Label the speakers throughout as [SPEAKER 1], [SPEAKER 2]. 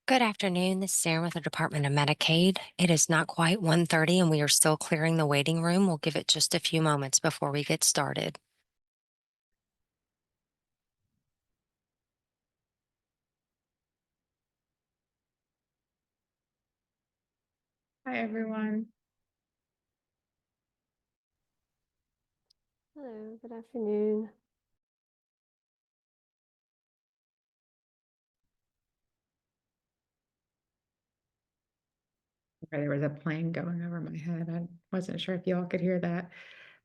[SPEAKER 1] Good afternoon. This is Sarah with the Department of Medicaid. It is not quite 1:30 and we are still clearing the waiting room. We'll give it just a few moments before we get started.
[SPEAKER 2] Hi, everyone.
[SPEAKER 3] Hello, good afternoon.
[SPEAKER 2] There was a plane going over my head. I wasn't sure if you all could hear that.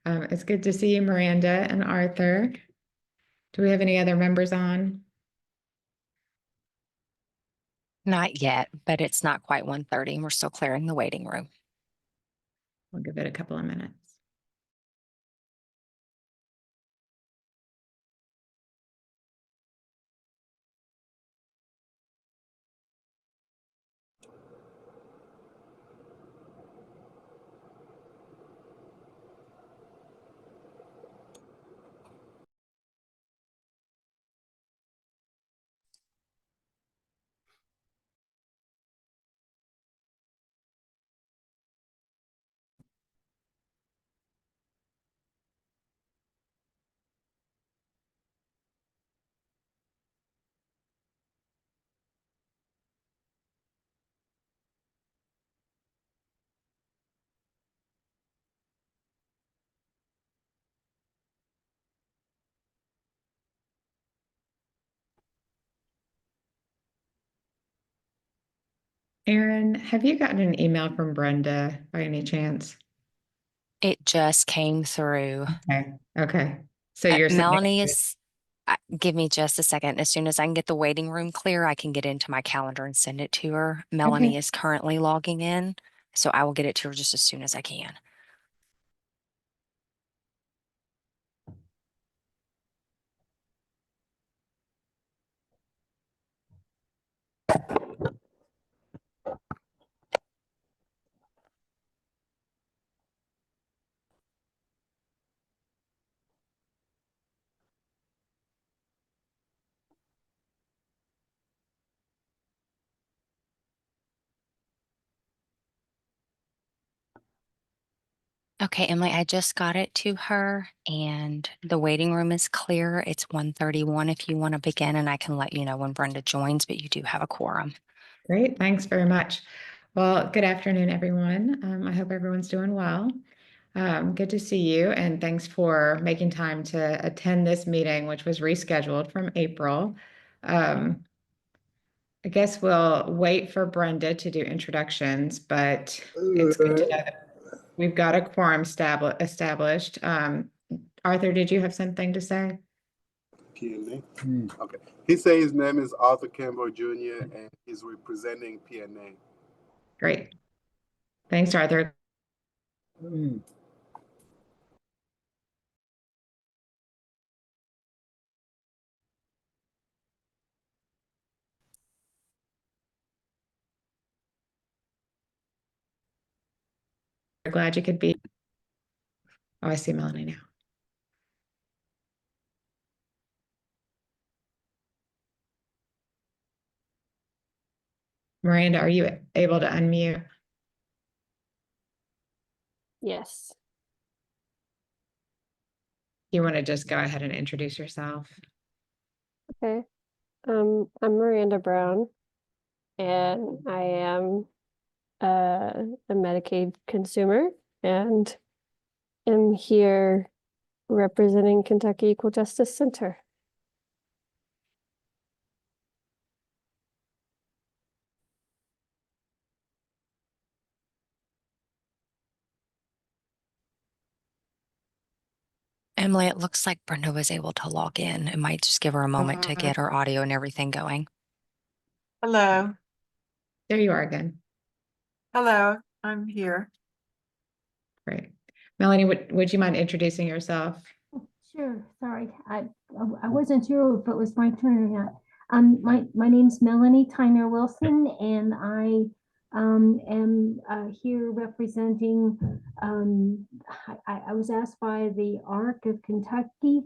[SPEAKER 2] It's good to see you, Miranda and Arthur. Do we have any other members on?
[SPEAKER 1] Not yet, but it's not quite 1:30 and we're still clearing the waiting room.
[SPEAKER 2] We'll give it a couple of minutes. Aaron, have you gotten an email from Brenda by any chance?
[SPEAKER 1] It just came through.
[SPEAKER 2] Okay. So you're
[SPEAKER 1] Melanie is, give me just a second. As soon as I can get the waiting room clear, I can get into my calendar and send it to her. Melanie is currently logging in, so I will get it to her just as soon as I can. Okay, Emily, I just got it to her and the waiting room is clear. It's 1:31 if you want to begin, and I can let you know when Brenda joins, but you do have a quorum.
[SPEAKER 2] Great, thanks very much. Well, good afternoon, everyone. I hope everyone's doing well. Good to see you, and thanks for making time to attend this meeting, which was rescheduled from April. I guess we'll wait for Brenda to do introductions, but it's good to know that we've got a quorum established. Arthur, did you have something to say?
[SPEAKER 4] PNA. Okay. He said his name is Arthur Campbell Jr. and he's representing PNA.
[SPEAKER 2] Great. Thanks, Arthur. Glad you could be. Oh, I see Melanie now. Miranda, are you able to unmute?
[SPEAKER 3] Yes.
[SPEAKER 2] You want to just go ahead and introduce yourself?
[SPEAKER 3] Okay. I'm Miranda Brown, and I am a Medicaid consumer and am here representing Kentucky Equal Justice Center.
[SPEAKER 1] Emily, it looks like Brenda was able to log in. It might just give her a moment to get her audio and everything going.
[SPEAKER 5] Hello.
[SPEAKER 2] There you are again.
[SPEAKER 5] Hello, I'm here.
[SPEAKER 2] Great. Melanie, would you mind introducing yourself?
[SPEAKER 6] Sure, sorry. I wasn't sure if it was my turn or not. My name's Melanie Tyner Wilson, and I am here representing. I was asked by the ARC of Kentucky,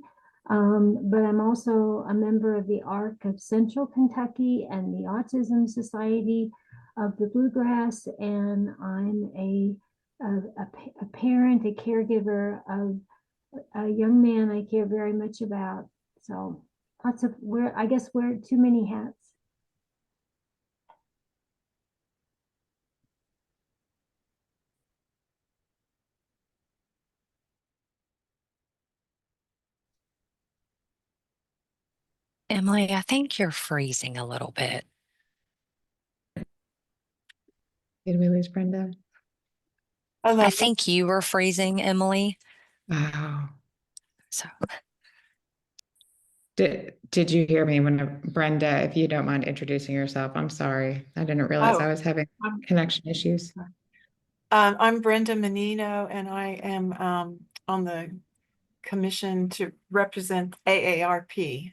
[SPEAKER 6] but I'm also a member of the ARC of Central Kentucky and the Autism Society of the Bluegrass, and I'm a parent, a caregiver of a young man I care very much about. So lots of I guess wear too many hats.
[SPEAKER 1] Emily, I think you're freezing a little bit.
[SPEAKER 2] Did we lose Brenda?
[SPEAKER 5] Hello.
[SPEAKER 1] I think you were freezing, Emily.
[SPEAKER 2] Wow.
[SPEAKER 1] So
[SPEAKER 2] Did you hear me when Brenda, if you don't mind introducing yourself? I'm sorry. I didn't realize I
[SPEAKER 5] Oh,
[SPEAKER 2] was having
[SPEAKER 5] I'm,
[SPEAKER 2] connection issues.
[SPEAKER 5] I'm Brenda Menino, and I am on the commission to represent AARP.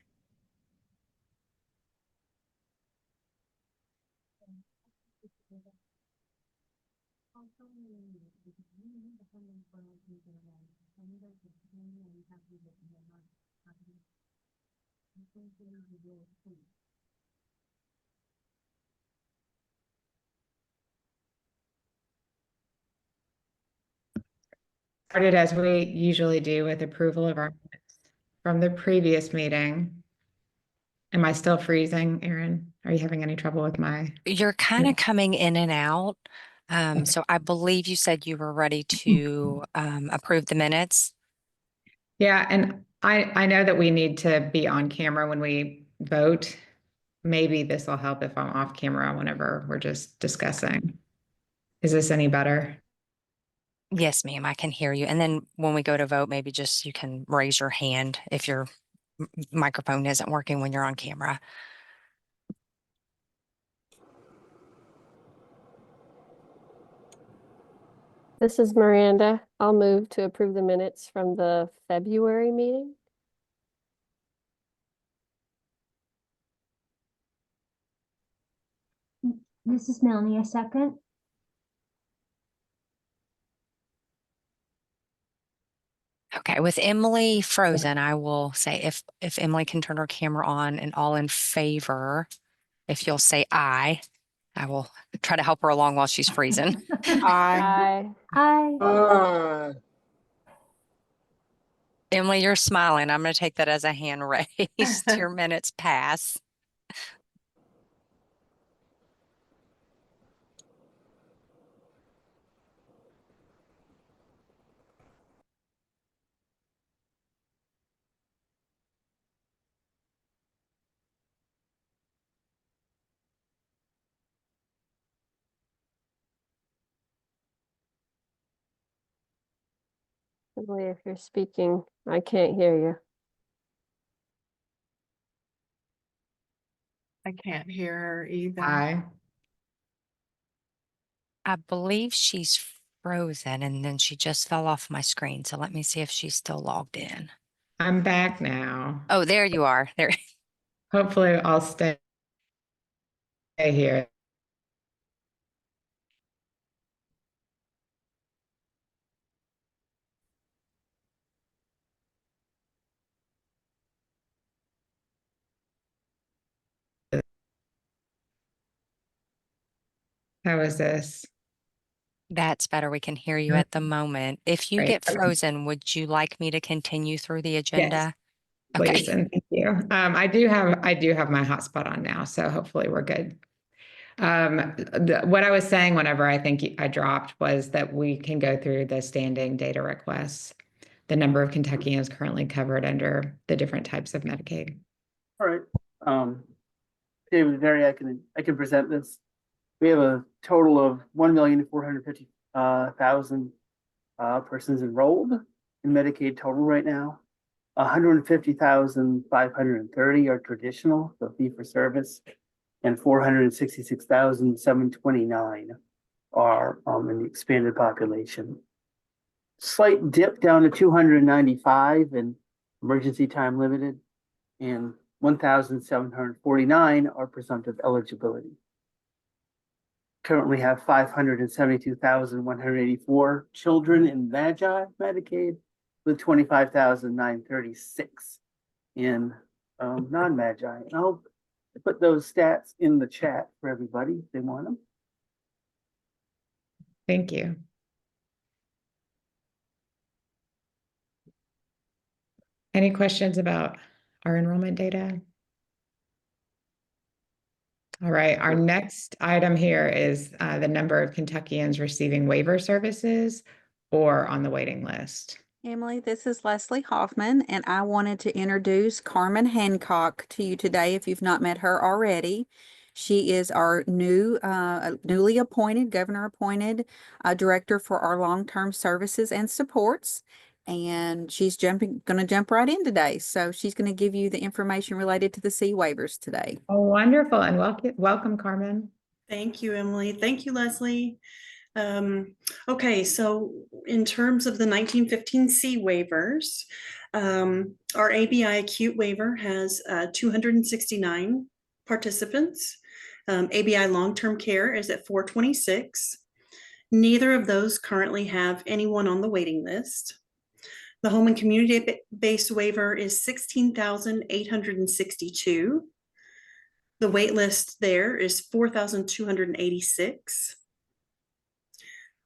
[SPEAKER 2] Started as we usually do with approval of our minutes from the previous meeting. Am I still freezing, Erin? Are you having any trouble with my?
[SPEAKER 1] you're kind of coming in and out. So I believe you said you were ready to approve the minutes.
[SPEAKER 2] Yeah, and I know that we need to be on camera when we vote. Maybe this will help if I'm off camera whenever we're just discussing. Is this any better?
[SPEAKER 1] Yes, ma'am, I can hear you. And then when we go to vote, maybe just you can raise your hand if your microphone isn't working when you're on camera.
[SPEAKER 3] This is Miranda. I'll move to approve the minutes from the February meeting.
[SPEAKER 6] This is Melanie, a second.
[SPEAKER 1] Okay, with Emily frozen, I will say if Emily can turn her camera on and all in favor, if you'll say aye, I will try to help her along while she's freezing.
[SPEAKER 5] I
[SPEAKER 3] Aye.
[SPEAKER 6] Aye.
[SPEAKER 1] Emily, you're smiling. I'm going to take that as a hand raised. Your minutes pass.
[SPEAKER 3] Emily, if you're speaking, I can't hear you.
[SPEAKER 5] can't hear her either.
[SPEAKER 2] Aye.
[SPEAKER 1] I believe she's frozen and then she just fell off my screen. So let me see if she's still logged in.
[SPEAKER 2] I'm back now.
[SPEAKER 1] Oh, there you are. There.
[SPEAKER 2] Hopefully I'll stay here. How is this?
[SPEAKER 1] That's better. We can hear you at the moment. If you
[SPEAKER 2] Great.
[SPEAKER 1] get frozen, would you like me to continue through the
[SPEAKER 2] Yes,
[SPEAKER 1] agenda?
[SPEAKER 2] please,
[SPEAKER 1] Okay.
[SPEAKER 2] and thank you. I do have my hotspot on now, so hopefully we're good. What I was saying whenever I think I dropped was that we can go through the standing data requests, the number of Kentuckians currently covered under the different types of Medicaid.
[SPEAKER 7] All right. David Derry, I can present this. We have a total of 1,450,000 persons enrolled in Medicaid total right now. 150,530 are traditional, so fee for service, and 466,729 are in the expanded population. Slight dip down to 295 in emergency time limited, and 1,749 are presumptive eligibility. Currently have 572,184 children in Magi Medicaid, with 25,936 in non-Magi. And I'll put those stats in the chat for everybody if they want them.
[SPEAKER 2] Thank you. Any questions about our enrollment data? All right, our next item here is the number of Kentuckians receiving waiver services or on the waiting list.
[SPEAKER 8] Emily, this is Leslie Hoffman, and I wanted to introduce Carmen Hancock to you today if you've not met her already. She is our newly appointed, governor appointed director for our long-term services and supports. And she's going to jump right in today. So she's going to give you the information related to the C waivers today.
[SPEAKER 2] Oh, wonderful. And welcome, Carmen.
[SPEAKER 9] Thank you, Emily. Thank you, Leslie. Okay, so in terms of the 1915 C waivers, our ABI acute waiver has 269 participants. ABI long-term care is at 426. Neither of those currently have anyone on the waiting list. The home and community-based waiver is 16,862. The wait list there is 4,286.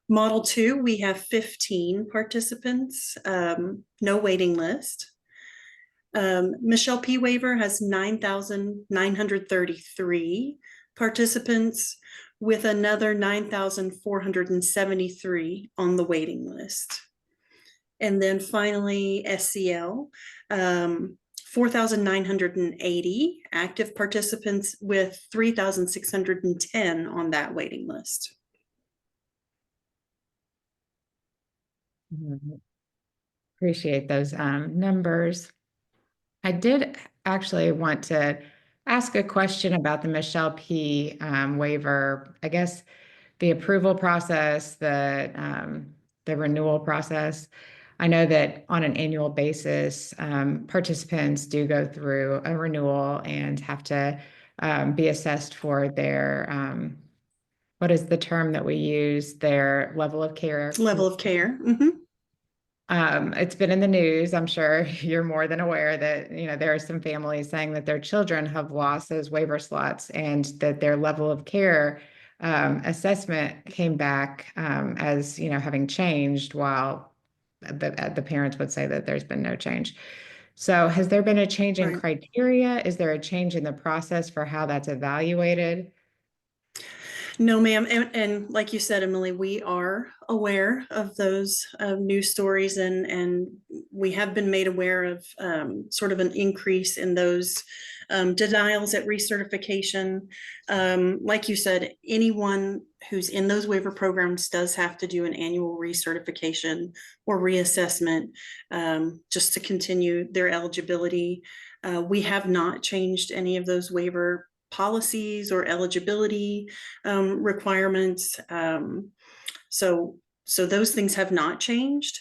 [SPEAKER 9] Model 2, we have 15 participants, no waiting list. Michelle P. waiver has 9,933 participants, with another 9,473 on the waiting list. And then finally, SCL, 4,980 active participants with 3,610 on that waiting list.
[SPEAKER 2] Appreciate those numbers. I did actually want to ask a question about the Michelle P. Waiver. I guess the approval process, the renewal process. I know that on an annual basis, participants do go through a renewal and have to be assessed for their, what is the term that we use, their level of care?
[SPEAKER 9] Level of care. Mm-hmm.
[SPEAKER 2] It's been in the news. I'm sure you're more than aware that, there are some families saying that their children have lost those waiver slots and that their level of care assessment came back as, having changed, while the parents would say that there's been no change. So has there been a change in criteria? Is there a change in the process for how that's evaluated?
[SPEAKER 9] No, ma'am. And like you said, Emily, we are aware of those news stories, and we have been made aware of sort of an increase in those denials at recertification. Like you said, anyone who's in those waiver programs does have to do an annual recertification or reassessment just to continue their eligibility. We have not changed any of those waiver policies or eligibility requirements. So those things have not changed.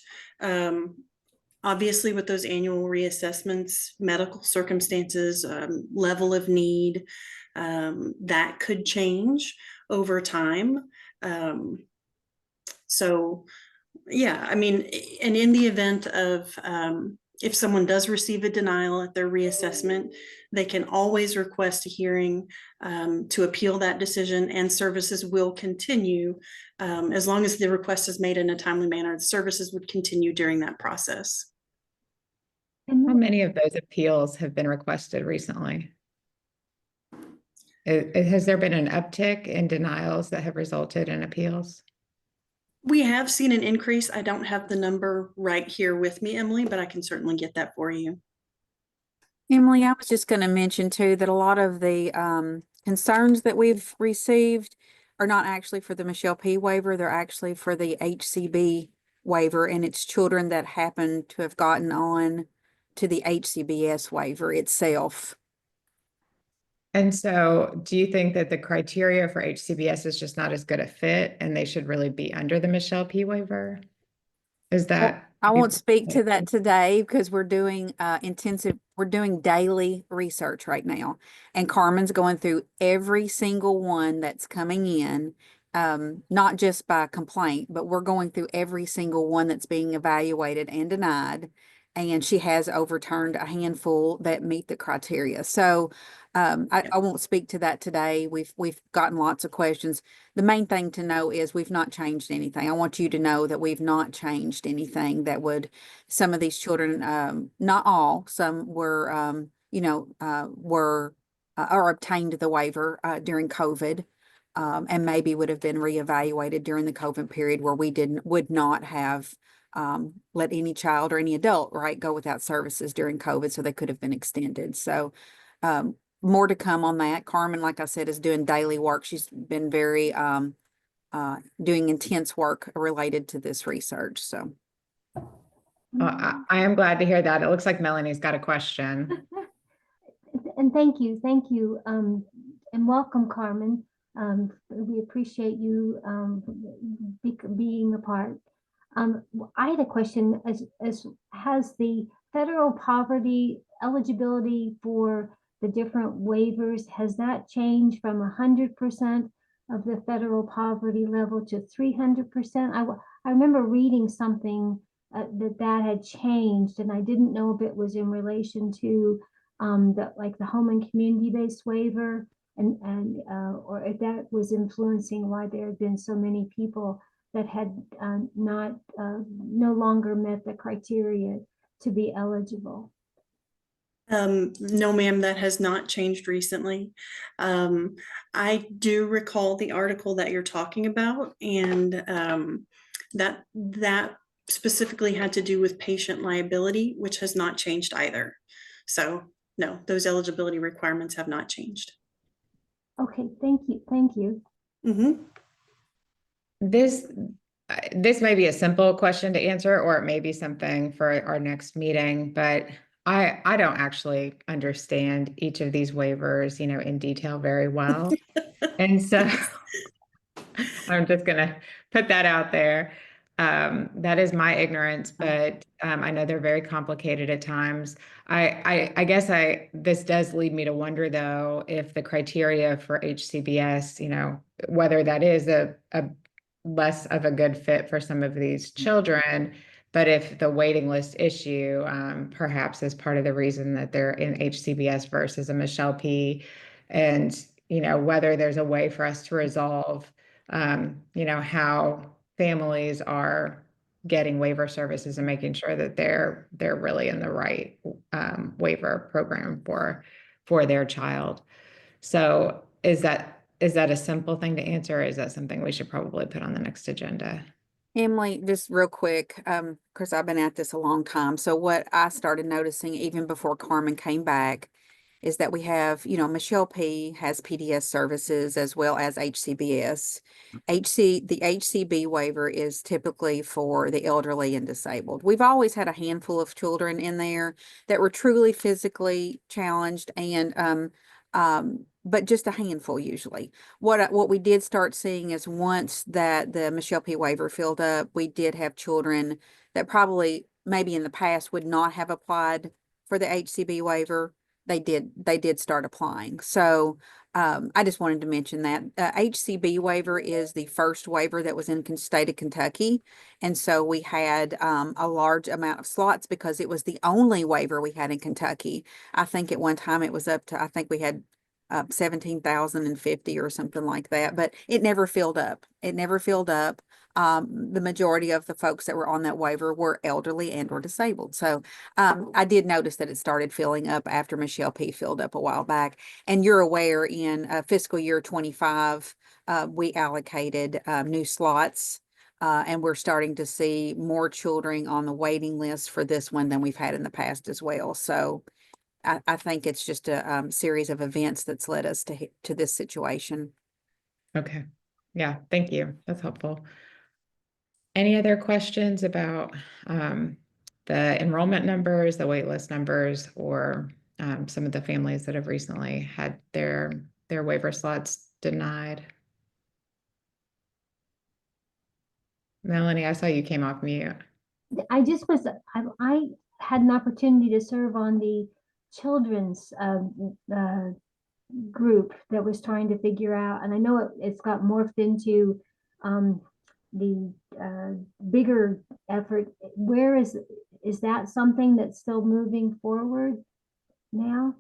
[SPEAKER 9] Obviously, with those annual reassessments, medical circumstances, level of need, that could change over time. So yeah, I mean, and in the event of if someone does receive a denial at their reassessment, they can always request a hearing to appeal that decision, and services will continue as long as the request is made in a timely manner. The services would continue during that process.
[SPEAKER 2] How many of those appeals have been requested recently? Has there been an uptick in denials that have resulted in appeals?
[SPEAKER 9] We have seen an increase. I don't have the number right here with me, Emily, but I can certainly get that for you.
[SPEAKER 8] Emily, I was just going to mention too that a lot of the concerns that we've received are not actually for the Michelle P. waiver. They're actually for the HCB waiver, and it's children that happen to have gotten on to the HCBS waiver itself.
[SPEAKER 2] And so do you think that the criteria for HCBS is just not as good a fit and they should really be under the Michelle P. waiver? Is that?
[SPEAKER 8] I won't speak to that today because we're doing we're doing daily research right now. And Carmen's going through every single one that's coming in, not just by complaint, but we're going through every single one that's being evaluated and denied. And she has overturned a handful that meet the criteria. So I won't speak to that today. We've gotten lots of questions. The main thing to know is we've not changed anything. I want you to know that we've not changed anything that would, some of these children, not all, some were, were, or obtained the waiver, during COVID. And maybe would have been reevaluated during the COVID period where we would not have, let any child or any adult, right, go without services during COVID. So they could have been extended. So, more to come on that. Carmen, like I said, is doing daily work. She's been very doing intense work related to this research. So
[SPEAKER 2] I am glad to hear that. It looks like Melanie's got a question.
[SPEAKER 6] And thank you, and welcome, Carmen. We appreciate you being a part. I had a question as has the federal poverty eligibility for the different waivers, has that changed from 100% of the federal poverty level to 300%? I remember reading something that had changed, and I didn't know if it was in relation to the home and community-based waiver, or if that was influencing why there had been so many people that had no longer met the criteria to be eligible.
[SPEAKER 9] No, ma'am, that has not changed recently. I do recall the article that you're talking about, and that specifically had to do with patient liability, which has not changed either. So no, those eligibility requirements have not changed.
[SPEAKER 6] Okay, thank you.
[SPEAKER 9] Mm-hmm.
[SPEAKER 2] This may be a simple question to answer, or it may be something for our next meeting, but I don't actually understand each of these waivers, in detail very well. And so I'm just gonna put that out there. That is my ignorance, but I know they're very complicated at times. I guess this does lead me to wonder, though, if the criteria for HCBS, whether that is a less of a good fit for some of these children, but if the waiting list issue perhaps is part of the reason that they're in HCBS versus a Michelle P, and whether there's a way for us to resolve how families are getting waiver services and making sure that they're really in the right waiver program for their child. So is that a simple thing to answer, or is that something we should probably put on the next agenda?
[SPEAKER 8] Emily, just real quick, because I've been at this a long time. So what I started noticing even before Carmen came back is that we have, Michelle P has PDS services as well as HCBS. The HCB waiver is typically for the elderly and disabled. We've always had a handful of children in there that were truly physically challenged and but just a handful usually. What we did start seeing is once that the Michelle P waiver filled up, we did have children that probably maybe in the past would not have applied for the HCB waiver. They did start applying. So I just wanted to mention that HCB waiver is the first waiver that was in state of Kentucky. And so we had a large amount of slots because it was the only waiver we had in Kentucky. I think at one time it was up to, I think we had 17,050 or something like that, but it never filled up. It never filled up. The majority of the folks that were on that waiver were elderly and or disabled. So I did notice that it started filling up after Michelle P filled up a while back. And you're aware in fiscal year 25, we allocated new slots. And we're starting to see more children on the waiting list for this one than we've had in the past as well. So I think it's just a series of events that's led us to this situation.
[SPEAKER 2] Okay. Yeah, thank you. That's helpful. Any other questions about the enrollment numbers, the wait list numbers, or some of the families that have recently had their waiver slots denied? Melanie, I saw you came off mute.
[SPEAKER 6] I just was, I had an opportunity to serve on the children's group that was trying to figure out, and I know it's got morphed into the bigger effort. Where is that something that's still moving forward now?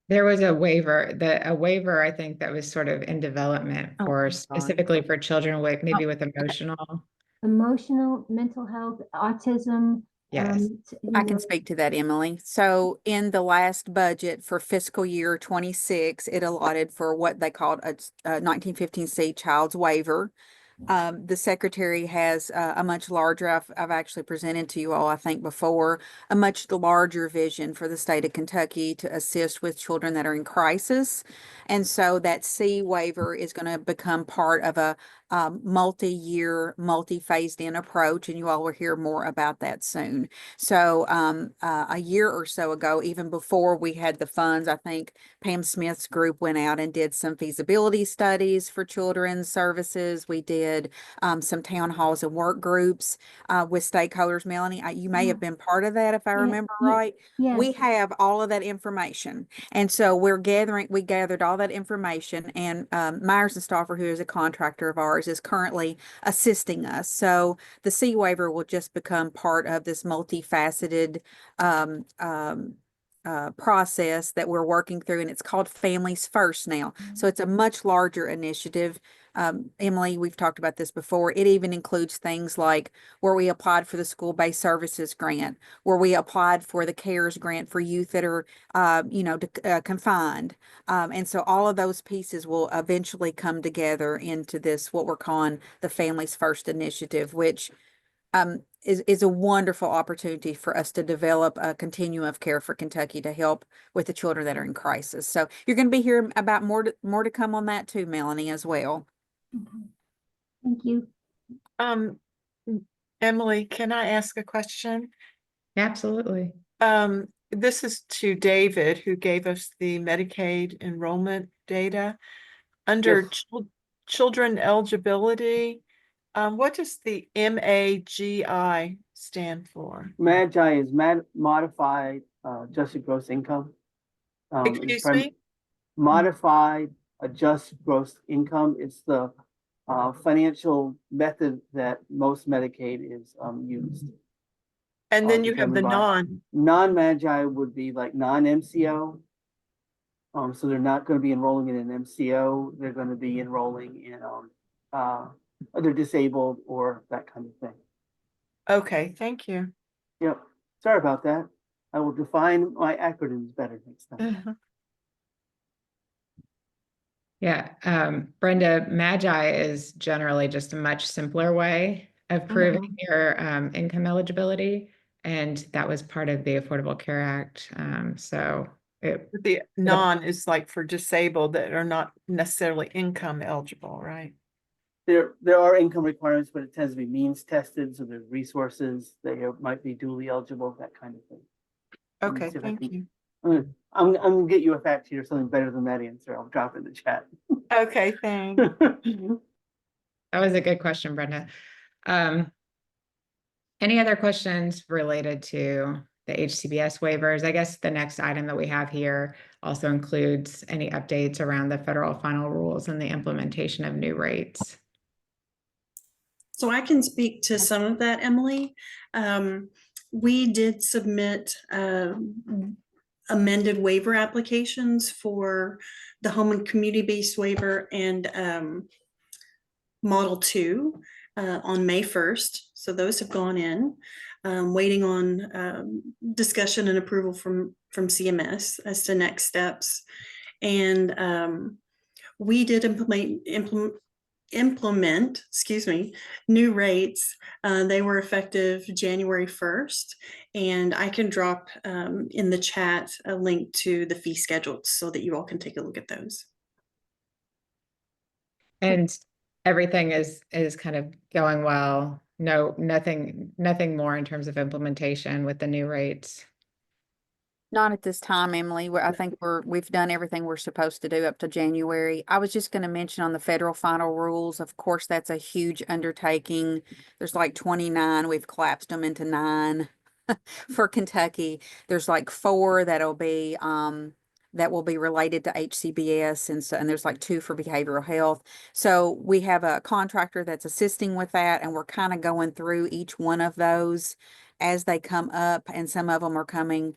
[SPEAKER 2] There was a waiver, a waiver, I think, that was sort of in development
[SPEAKER 8] Oh,
[SPEAKER 2] for
[SPEAKER 8] I'm sorry.
[SPEAKER 2] specifically for children with maybe
[SPEAKER 8] Oh,
[SPEAKER 2] with emotional.
[SPEAKER 6] Emotional, mental health, autism.
[SPEAKER 2] Yes.
[SPEAKER 8] I can speak to that, Emily. So in the last budget for fiscal year 26, it allotted for what they called a 1915C child's waiver. The secretary has a much larger, I've actually presented to you all, I think before, a much larger vision for the state of Kentucky to assist with children that are in crisis. And so that C waiver is going to become part of a multi-year, multi-phased in approach, and you all will hear more about that soon. So a year or so ago, even before we had the funds, I think Pam Smith's group went out and did some feasibility studies for children's services. We did some town halls and work groups with stakeholders. Melanie, you may have been part of that if I remember right.
[SPEAKER 6] Yes.
[SPEAKER 8] We have all of that information. And so we gathered all that information, and Myers and Stauffer, who is a contractor of ours, is currently assisting us. So the C waiver will just become part of this multifaceted process that we're working through, and it's called Families First now. So it's a much larger initiative. Emily, we've talked about this before. It even includes things like where we applied for the school-based services grant, where we applied for the CARES grant for youth that are, confined. And so all of those pieces will eventually come together into this, what we're calling the Families First initiative, which is a wonderful opportunity for us to develop a continuum of care for Kentucky to help with the children that are in crisis. So you're going to be hearing about more to come on that too, Melanie, as well.
[SPEAKER 6] Okay. Thank you.
[SPEAKER 5] Emily, can I ask a question?
[SPEAKER 2] Absolutely.
[SPEAKER 5] This is to David, who gave us the Medicaid enrollment data. Under
[SPEAKER 7] Yes.
[SPEAKER 5] children eligibility, what does the MAGI stand for?
[SPEAKER 7] MAGI is modified adjusted gross income.
[SPEAKER 5] Excuse me?
[SPEAKER 7] Modified adjusted gross income. It's the financial method that most Medicaid is used.
[SPEAKER 5] And then you have the
[SPEAKER 7] determined by- non-MAGI would be like non-MCO. So they're not going to be enrolling in an MCO. They're going to be enrolling in they're disabled or that kind of thing.
[SPEAKER 5] Okay, thank you.
[SPEAKER 7] Yep. Sorry about that. I will define my acronyms better next time.
[SPEAKER 2] Yeah. Brenda, MAGI is generally just a much simpler way of proving your income eligibility. And that was part of the Affordable Care Act. So
[SPEAKER 5] The non is like for disabled that are not necessarily income eligible, right?
[SPEAKER 7] There are income requirements, but it tends to be means tested. So there's resources. They might be duly eligible, that kind of thing.
[SPEAKER 5] Okay, thank you.
[SPEAKER 7] I'm gonna get you a fact sheet or something better than that answer. I'll drop it in the chat.
[SPEAKER 5] Okay, thanks.
[SPEAKER 2] that was a good question, Brenda. Any other questions related to the HCBS waivers? I guess the next item that we have here also includes any updates around the federal final rules and the implementation of new rates.
[SPEAKER 9] So I can speak to some of that, Emily. We did submit amended waiver applications for the home and community-based waiver and Model 2 on May 1st. So those have gone in, waiting on discussion and approval from CMS as to next steps. And we did implement, new rates. They were effective January 1st, and I can drop in the chat a link to the fee schedules so that you all can take a look at those.
[SPEAKER 2] And everything is kind of going well. No, nothing more in terms of implementation with the new rates.
[SPEAKER 8] Not at this time, Emily. I think we've done everything we're supposed to do up to January. I was just going to mention on the federal final rules, of course, that's a huge undertaking. There's like 29. We've collapsed them into 9 for Kentucky. There's like 4 that will be related to HCBS, and there's like 2 for behavioral health. So we have a contractor that's assisting with that, and we're kind of going through each one of those as they come up, and some of them are coming,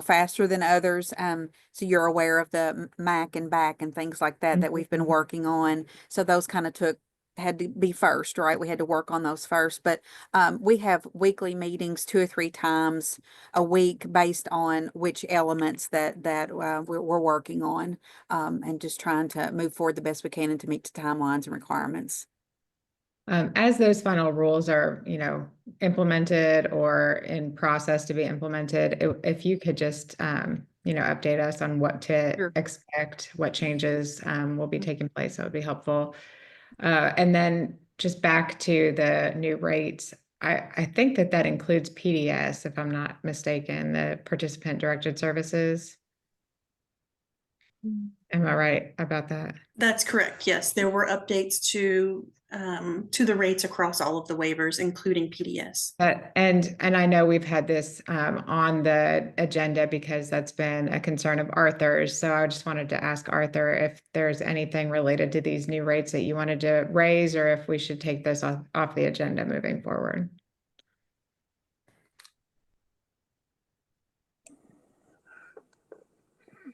[SPEAKER 8] faster than others. So you're aware of the MAC and back and things like that we've been working on. So those kind of had to be first, right? We had to work on those first, but we have weekly meetings 2 or 3 times a week based on which elements that we're working on, and just trying to move forward the best we can and to meet the timelines and requirements.
[SPEAKER 2] As those final rules are, implemented or in process to be implemented, if you could just, update us on what to
[SPEAKER 8] Sure.
[SPEAKER 2] expect, what changes will be taking place, that would be helpful. And then just back to the new rates, I think that includes PDS, if I'm not mistaken, the participant directed services. Am I right about that?
[SPEAKER 9] That's correct. Yes, there were updates to the rates across all of the waivers, including PDS.
[SPEAKER 2] And I know we've had this on the agenda because that's been a concern of Arthur's. So I just wanted to ask Arthur if there's anything related to these new rates that you wanted to raise, or if we should take this off the agenda moving forward.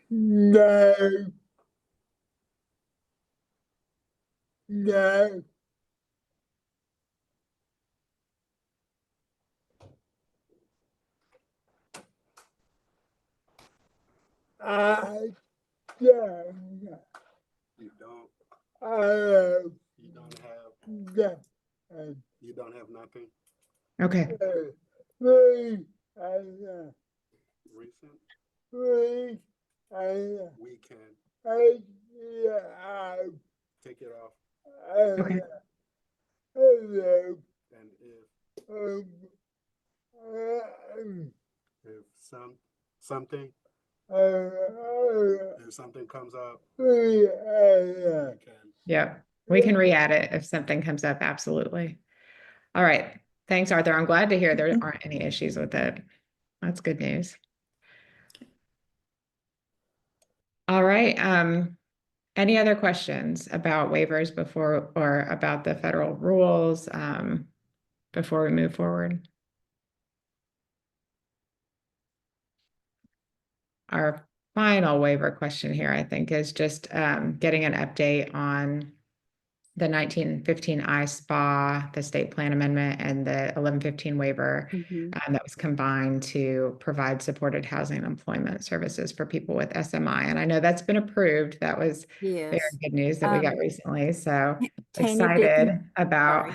[SPEAKER 4] No. No. I don't. You don't. You don't have. You don't have nothing.
[SPEAKER 2] Okay.
[SPEAKER 4] Recent. We can take it off.
[SPEAKER 2] Okay.
[SPEAKER 4] And if something if something comes up, we can.
[SPEAKER 2] Yeah, we can re-add it if something comes up. Absolutely. All right. Thanks, Arthur. I'm glad to hear there aren't any issues with it. That's good news. All right. Any other questions about waivers before, or about the federal rules before we move forward? Our final waiver question here, I think, is just getting an update on the 1915 I-SPA, the state plan amendment, and the 1115 waiver that was combined to provide supported housing and employment services for people with SMI. And I know that's been approved. That was very good news that we got recently. So excited about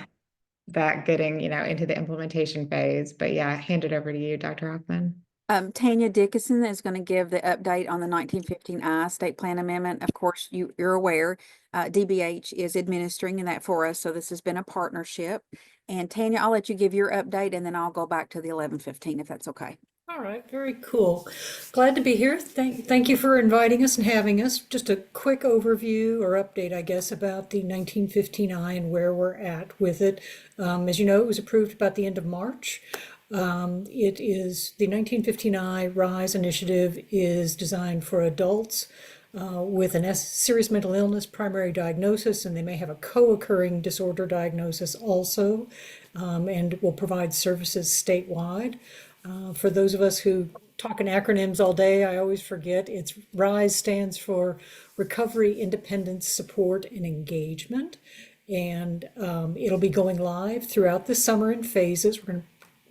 [SPEAKER 2] that getting, into the implementation phase. But yeah, hand it over to you, Dr. Hoffman.
[SPEAKER 8] Tanya Dickinson is going to give the update on the 1915 I State Plan Amendment. Of course, you're aware, DBH is administering that for us. So this has been a partnership. And Tanya, I'll let you give your update, and then I'll go back to the 1115 if that's okay.
[SPEAKER 10] All right, very cool. Glad to be here. Thank you for inviting us and having us. Just a quick overview or update, I guess, about the 1915 I and where we're at with it. As you know, it was approved about the end of March. It is the 1915 I RISE initiative is designed for adults with a serious mental illness primary diagnosis, and they may have a co-occurring disorder diagnosis also, and will provide services statewide. For those of us who talk in acronyms all day, I always forget. It's RISE stands for Recovery, Independence, Support, and Engagement. And it'll be going live throughout the summer in phases.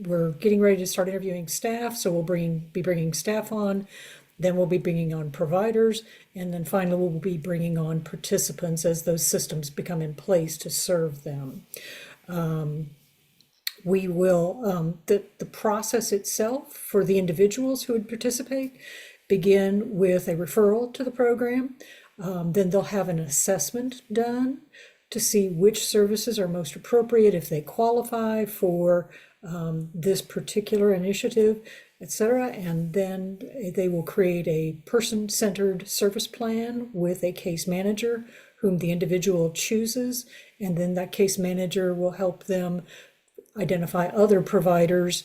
[SPEAKER 10] We're getting ready to start interviewing staff, so we'll be bringing staff on. Then we'll be bringing on providers, and then finally we'll be bringing on participants as those systems become in place to serve them. We will, the process itself for the individuals who would participate begin with a referral to the program. Then they'll have an assessment done to see which services are most appropriate if they qualify for this particular initiative. etc. And then they will create a person-centered service plan with a case manager whom the individual chooses, and then that case manager will help them identify other providers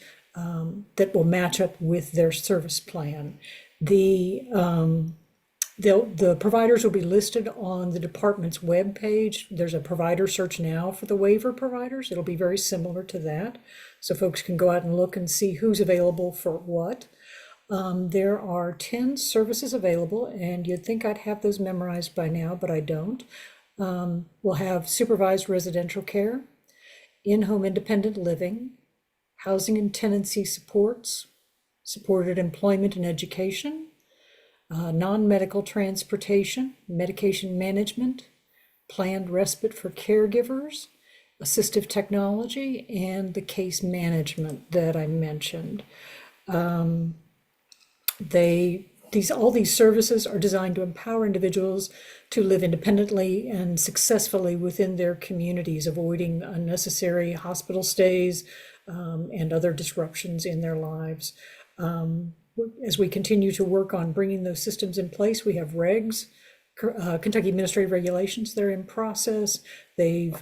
[SPEAKER 10] that will match up with their service plan. The providers will be listed on the department's webpage. There's a provider search now for the waiver providers. It'll be very similar to that. So folks can go out and look and see who's available for what. There are 10 services available, and you'd think I'd have those memorized by now, but I don't. We'll have supervised residential care, in-home independent living, housing and tenancy supports, supported employment and education, non-medical transportation, medication management, planned respite for caregivers, assistive technology, and the case management that I mentioned. All these services are designed to empower individuals to live independently and successfully within their communities, avoiding unnecessary hospital stays and other disruptions in their lives. As we continue to work on bringing those systems in place, we have regs, Kentucky administrative regulations that are in process. They've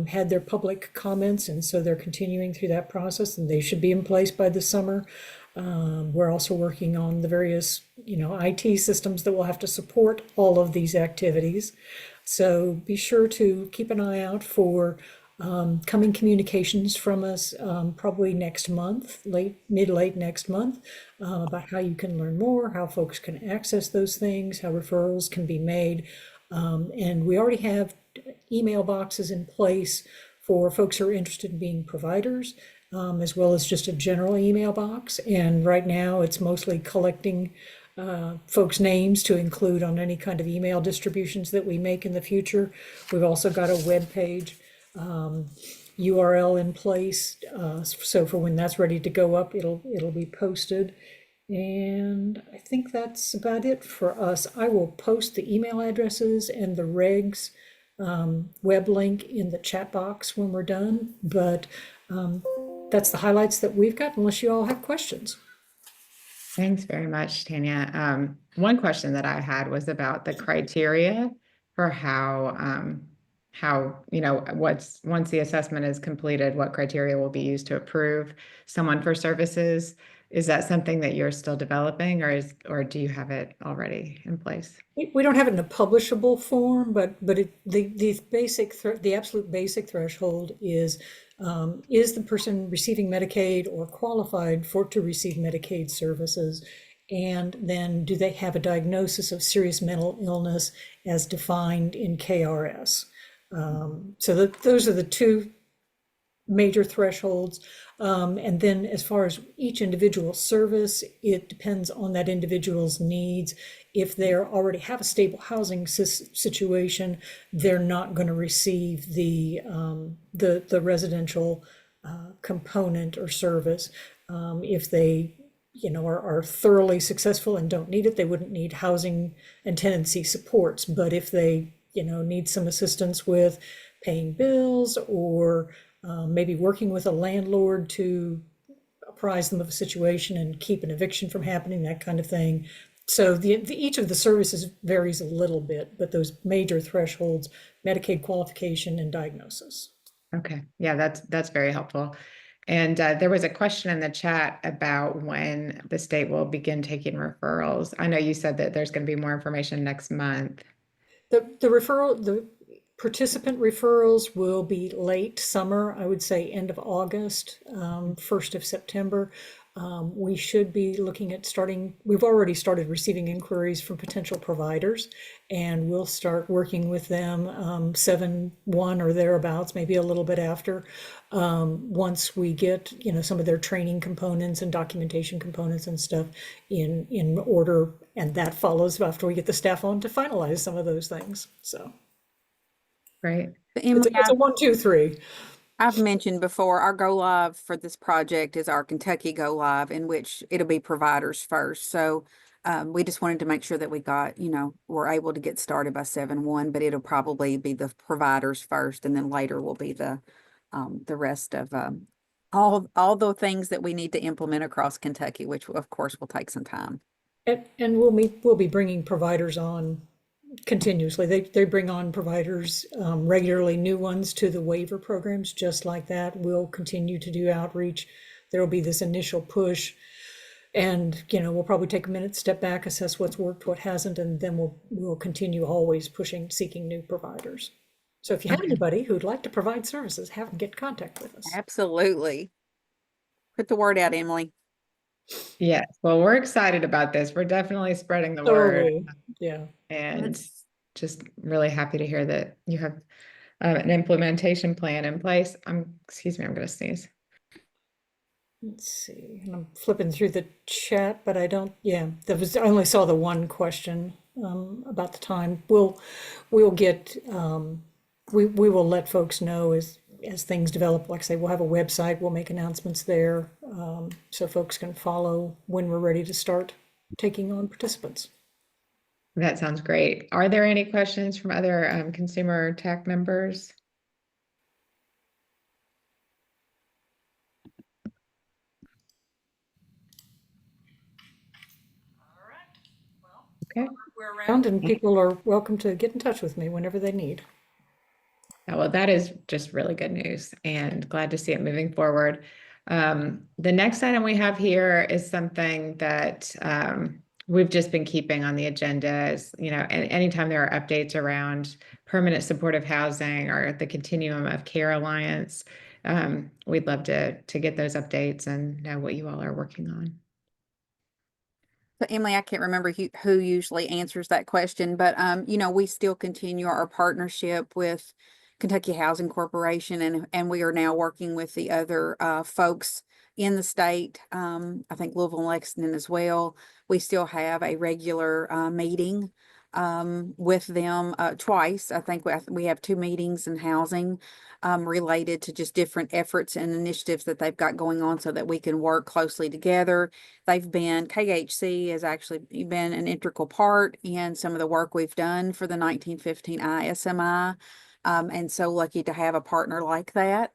[SPEAKER 10] had their public comments, and so they're continuing through that process, and they should be in place by the summer. We're also working on the various, IT systems that will have to support all of these activities. So be sure to keep an eye out for coming communications from us probably next month, mid-late next month, about how you can learn more, how folks can access those things, how referrals can be made. And we already have email boxes in place for folks who are interested in being providers, as well as just a general email box. And right now it's mostly collecting folks' names to include on any kind of email distributions that we make in the future. We've also got a web page URL in place, so for when that's ready to go up, it'll be posted. And I think that's about it for us. I will post the email addresses and the regs web link in the chat box when we're done, but that's the highlights that we've got, unless you all have questions.
[SPEAKER 2] Thanks very much, Tanya. One question that I had was about the criteria for once the assessment is completed, what criteria will be used to approve someone for services. Is that something that you're still developing, or do you have it already in place?
[SPEAKER 10] We don't have it in a publishable form, but the absolute basic threshold is the person receiving Medicaid or qualified to receive Medicaid services? And then do they have a diagnosis of serious mental illness as defined in KRS? So those are the two major thresholds. And then as far as each individual service, it depends on that individual's needs. If they already have a stable housing situation, they're not going to receive the residential component or service. If they are thoroughly successful and don't need it, they wouldn't need housing and tenancy supports. But if they need some assistance with paying bills, or maybe working with a landlord to apprise them of a situation and keep an eviction from happening, that kind of thing. So each of the services varies a little bit, but those major thresholds: Medicaid qualification and diagnosis.
[SPEAKER 2] Okay, yeah, that's very helpful. And there was a question in the chat about when the state will begin taking referrals. I know you said that there's going to be more information next month.
[SPEAKER 10] The participant referrals will be late summer, I would say end of August, 1st of September. We should be looking at we've already started receiving inquiries from potential providers, and we'll start working with them 7/1 or thereabouts, maybe a little bit after, once we get some of their training components and documentation components and stuff in order, and that follows after we get the staff on to finalize some of those things. So
[SPEAKER 2] Great.
[SPEAKER 8] Emily,
[SPEAKER 10] it's a 1, 2, 3.
[SPEAKER 8] I've mentioned before, our go live for this project is our Kentucky go live, in which it'll be providers first. So we just wanted to make sure that we got, we're able to get started by 7/1, but it'll probably be the providers first, and then later will be the rest of all the things that we need to implement across Kentucky, which of course will take some time.
[SPEAKER 10] And we'll be bringing providers on continuously. They bring on providers regularly, new ones to the waiver programs, just like that. We'll continue to do outreach. There will be this initial push, and we'll probably take a minute, step back, assess what's worked, what hasn't, and then we'll continue always pushing, seeking new providers. So if you have anybody who'd like to provide services, have them get in contact with us.
[SPEAKER 8] Absolutely. Put the word out, Emily.
[SPEAKER 2] Yes, well, we're excited about this. We're definitely spreading the
[SPEAKER 10] So are
[SPEAKER 2] word,
[SPEAKER 10] we. Yeah.
[SPEAKER 2] and just really happy to hear that you have an implementation plan in place. Excuse me, I'm going to sneeze.
[SPEAKER 10] Let's see, and I'm flipping through the chat, but I don't, I only saw the one question about the time. We'll get, we will let folks know as things develop. Like I say, we'll have a website, we'll make announcements there, so folks can follow when we're ready to start taking on participants.
[SPEAKER 2] That sounds great. Are there any questions from other consumer TAC members? Okay.
[SPEAKER 10] We're around, and people are welcome to get in touch with me whenever they need.
[SPEAKER 2] Yeah, well, that is just really good news, and glad to see it moving forward. The next item we have here is something that we've just been keeping on the agenda. Is, anytime there are updates around permanent supportive housing or the Continuum of Care Alliance, we'd love to get those updates and know what you all are working on.
[SPEAKER 8] So Emily, I can't remember who usually answers that question, but we still continue our partnership with Kentucky Housing Corporation, and we are now working with the other folks in the state. I think Louisville and Lexington as well. We still have a regular meeting with them twice. I think we have 2 meetings in housing related to just different efforts and initiatives that they've got going on so that we can work closely together. KHC has actually been an integral part in some of the work we've done for the 1915 ISMI. And so lucky to have a partner like that.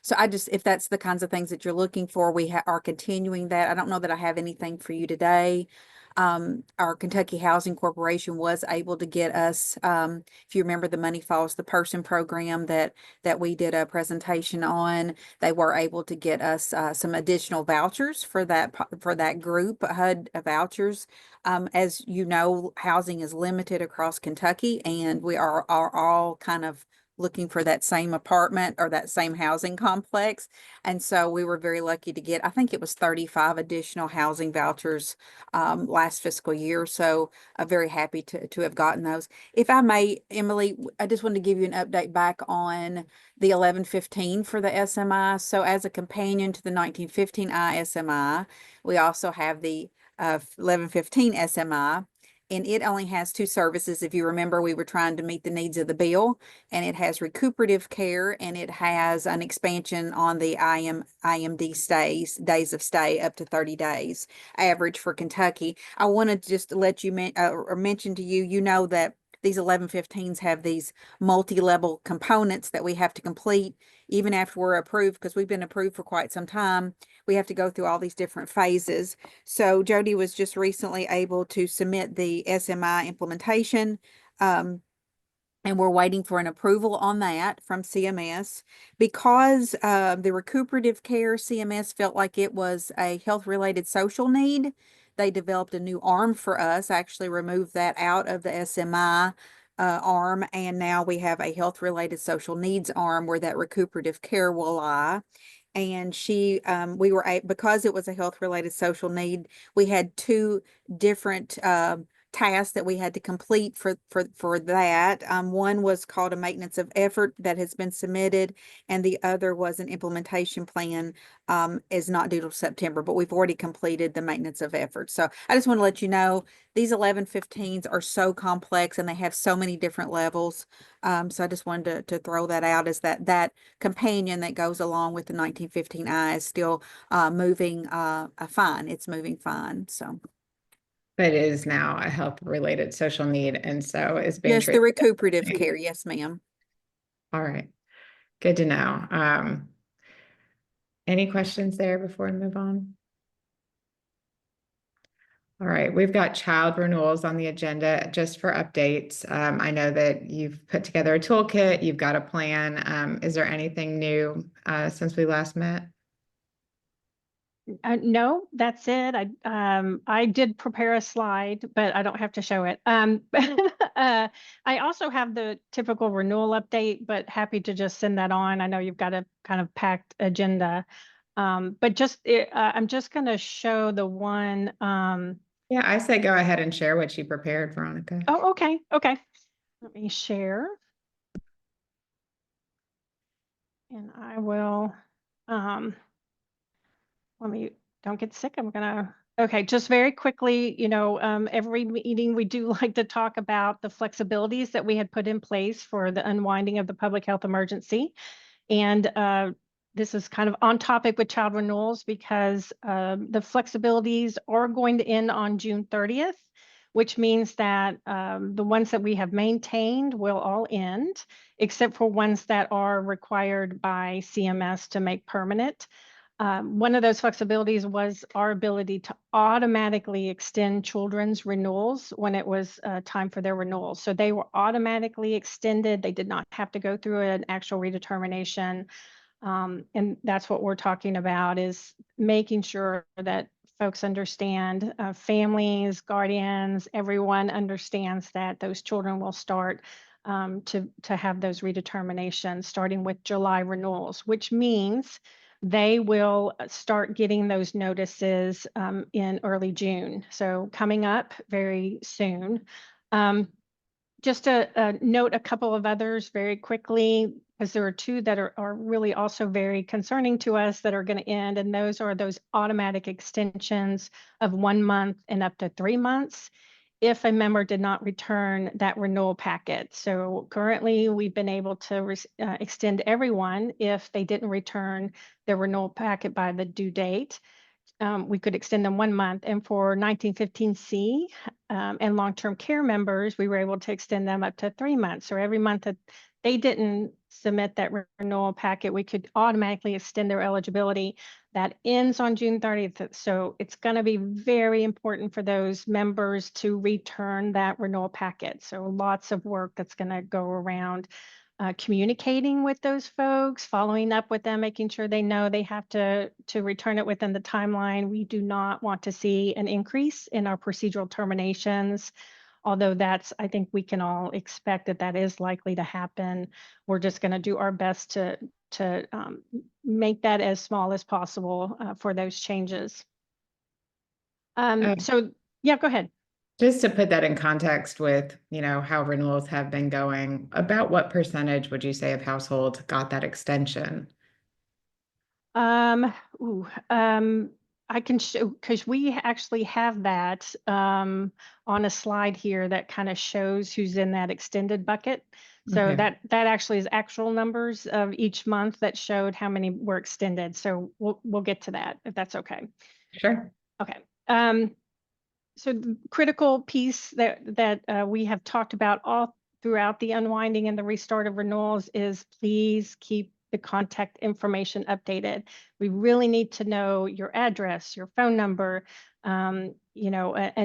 [SPEAKER 8] So if that's the kinds of things that you're looking for, we are continuing that. I don't know that I have anything for you today. Our Kentucky Housing Corporation was able to get us, if you remember the Money Follows the Person program that we did a presentation on, they were able to get us some additional vouchers for that group, HUD vouchers. As you know, housing is limited across Kentucky, and we are all kind of looking for that same apartment or that same housing complex. And so we were very lucky to get, I think it was 35 additional housing vouchers last fiscal year. So I'm very happy to have gotten those. If I may, Emily, I just wanted to give you an update back on the 1115 for the SMI. So as a companion to the 1915 ISMI, we also have the 1115 SMI. And it only has 2 services. If you remember, we were trying to meet the needs of the bill, and it has recuperative care, and it has an expansion on the IMD days of stay up to 30 days average for Kentucky. I wanted to just let you mention to you, that these 1115s have these multi-level components that we have to complete even after we're approved, because we've been approved for quite some time. We have to go through all these different phases. So Jody was just recently able to submit the SMI implementation, and we're waiting for an approval on that from CMS. Because the recuperative care, CMS felt like it was a health-related social need. They developed a new arm for us, actually removed that out of the SMI arm, and now we have a health-related social needs arm where that recuperative care will lie. And because it was a health-related social need, we had 2 different tasks that we had to complete for that. One was called a maintenance of effort that has been submitted, and the other was an implementation plan, is not due till September, but we've already completed the maintenance of effort. So I just want to let you know, these 1115s are so complex and they have so many different levels. So I just wanted to throw that out as that companion that goes along with the 1915I is still moving fine. It's moving fine. So.
[SPEAKER 2] But it is now a health-related social need, and so it's being
[SPEAKER 8] Yes, the
[SPEAKER 2] treated.
[SPEAKER 8] recuperative care. Yes, ma'am.
[SPEAKER 2] All right, good to know. Any questions there before we move on? All right, we've got child renewals on the agenda just for updates. I know that you've put together a toolkit, you've got a plan. Is there anything new since we last met?
[SPEAKER 11] No, that's it. I did prepare a slide, but I don't have to show it. I also have the typical renewal update, but happy to just send that on. I know you've got a kind of packed agenda. But I'm just going to show the one.
[SPEAKER 2] Yeah, I say go ahead and share what you prepared, Veronica.
[SPEAKER 11] Oh, okay. Okay. Let me share. And I will, let me, don't get sick. Okay, just very quickly, every meeting we do like to talk about the flexibilities that we had put in place for the unwinding of the public health emergency. And this is kind of on topic with child renewals because the flexibilities are going to end on June 30th, which means that the ones that we have maintained will all end, except for ones that are required by CMS to make permanent. One of those flexibilities was our ability to automatically extend children's renewals when it was time for their renewals. So they were automatically extended. They did not have to go through an actual redetermination. And that's what we're talking about, is making sure that folks understand, families, guardians, everyone understands that those children will start to have those redeterminations starting with July renewals, which means they will start getting those notices in early June. So coming up very soon. Just to note a couple of others very quickly, because there are two that are really also very concerning to us that are going to end, and those are those automatic extensions of 1 month and up to 3 months if a member did not return that renewal packet. So currently we've been able to extend everyone if they didn't return their renewal packet by the due date. We could extend them 1 month. And for 1915C and long-term care members, we were able to extend them up to 3 months. So every month that they didn't submit that renewal packet, we could automatically extend their eligibility. That ends on June 30th. So it's going to be very important for those members to return that renewal packet. So lots of work that's going to go around communicating with those folks, following up with them, making sure they know they have to return it within the timeline. We do not want to see an increase in our procedural terminations, although I think we can all expect that is likely to happen. We're just going to do our best to make that as small as possible for those changes. So yeah, go ahead.
[SPEAKER 2] Just to put that in context with, how renewals have been going, about what percentage would you say of households got that extension?
[SPEAKER 11] I can show, because we actually have that on a slide here that kind of shows who's in that extended bucket. So
[SPEAKER 2] Okay.
[SPEAKER 11] that actually is actual numbers of each month that showed how many were extended. So we'll get to that if that's okay.
[SPEAKER 2] Sure.
[SPEAKER 11] Okay. So the critical piece that we have talked about all throughout the unwinding and the restart of renewals is please keep the contact information updated. We really need to know your address, your phone number, an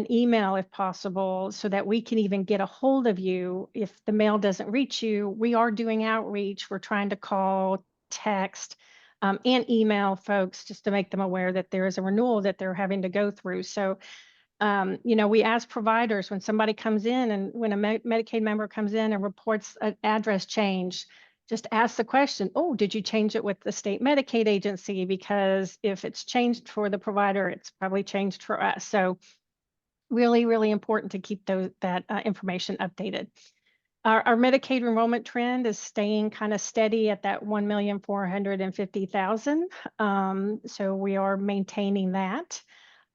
[SPEAKER 11] email if possible, so that we can even get a hold of you if the mail doesn't reach you. We are doing outreach. We're trying to call, text, and email folks just to make them aware that there is a renewal that they're having to go through. So we ask providers when somebody comes in, and when a Medicaid member comes in and reports an address change, just ask the question, oh, did you change it with the state Medicaid agency? Because if it's changed for the provider, it's probably changed for us. So really, really important to keep that information updated. Our Medicaid enrollment trend is staying kind of steady at that 1,450,000. So we are maintaining that.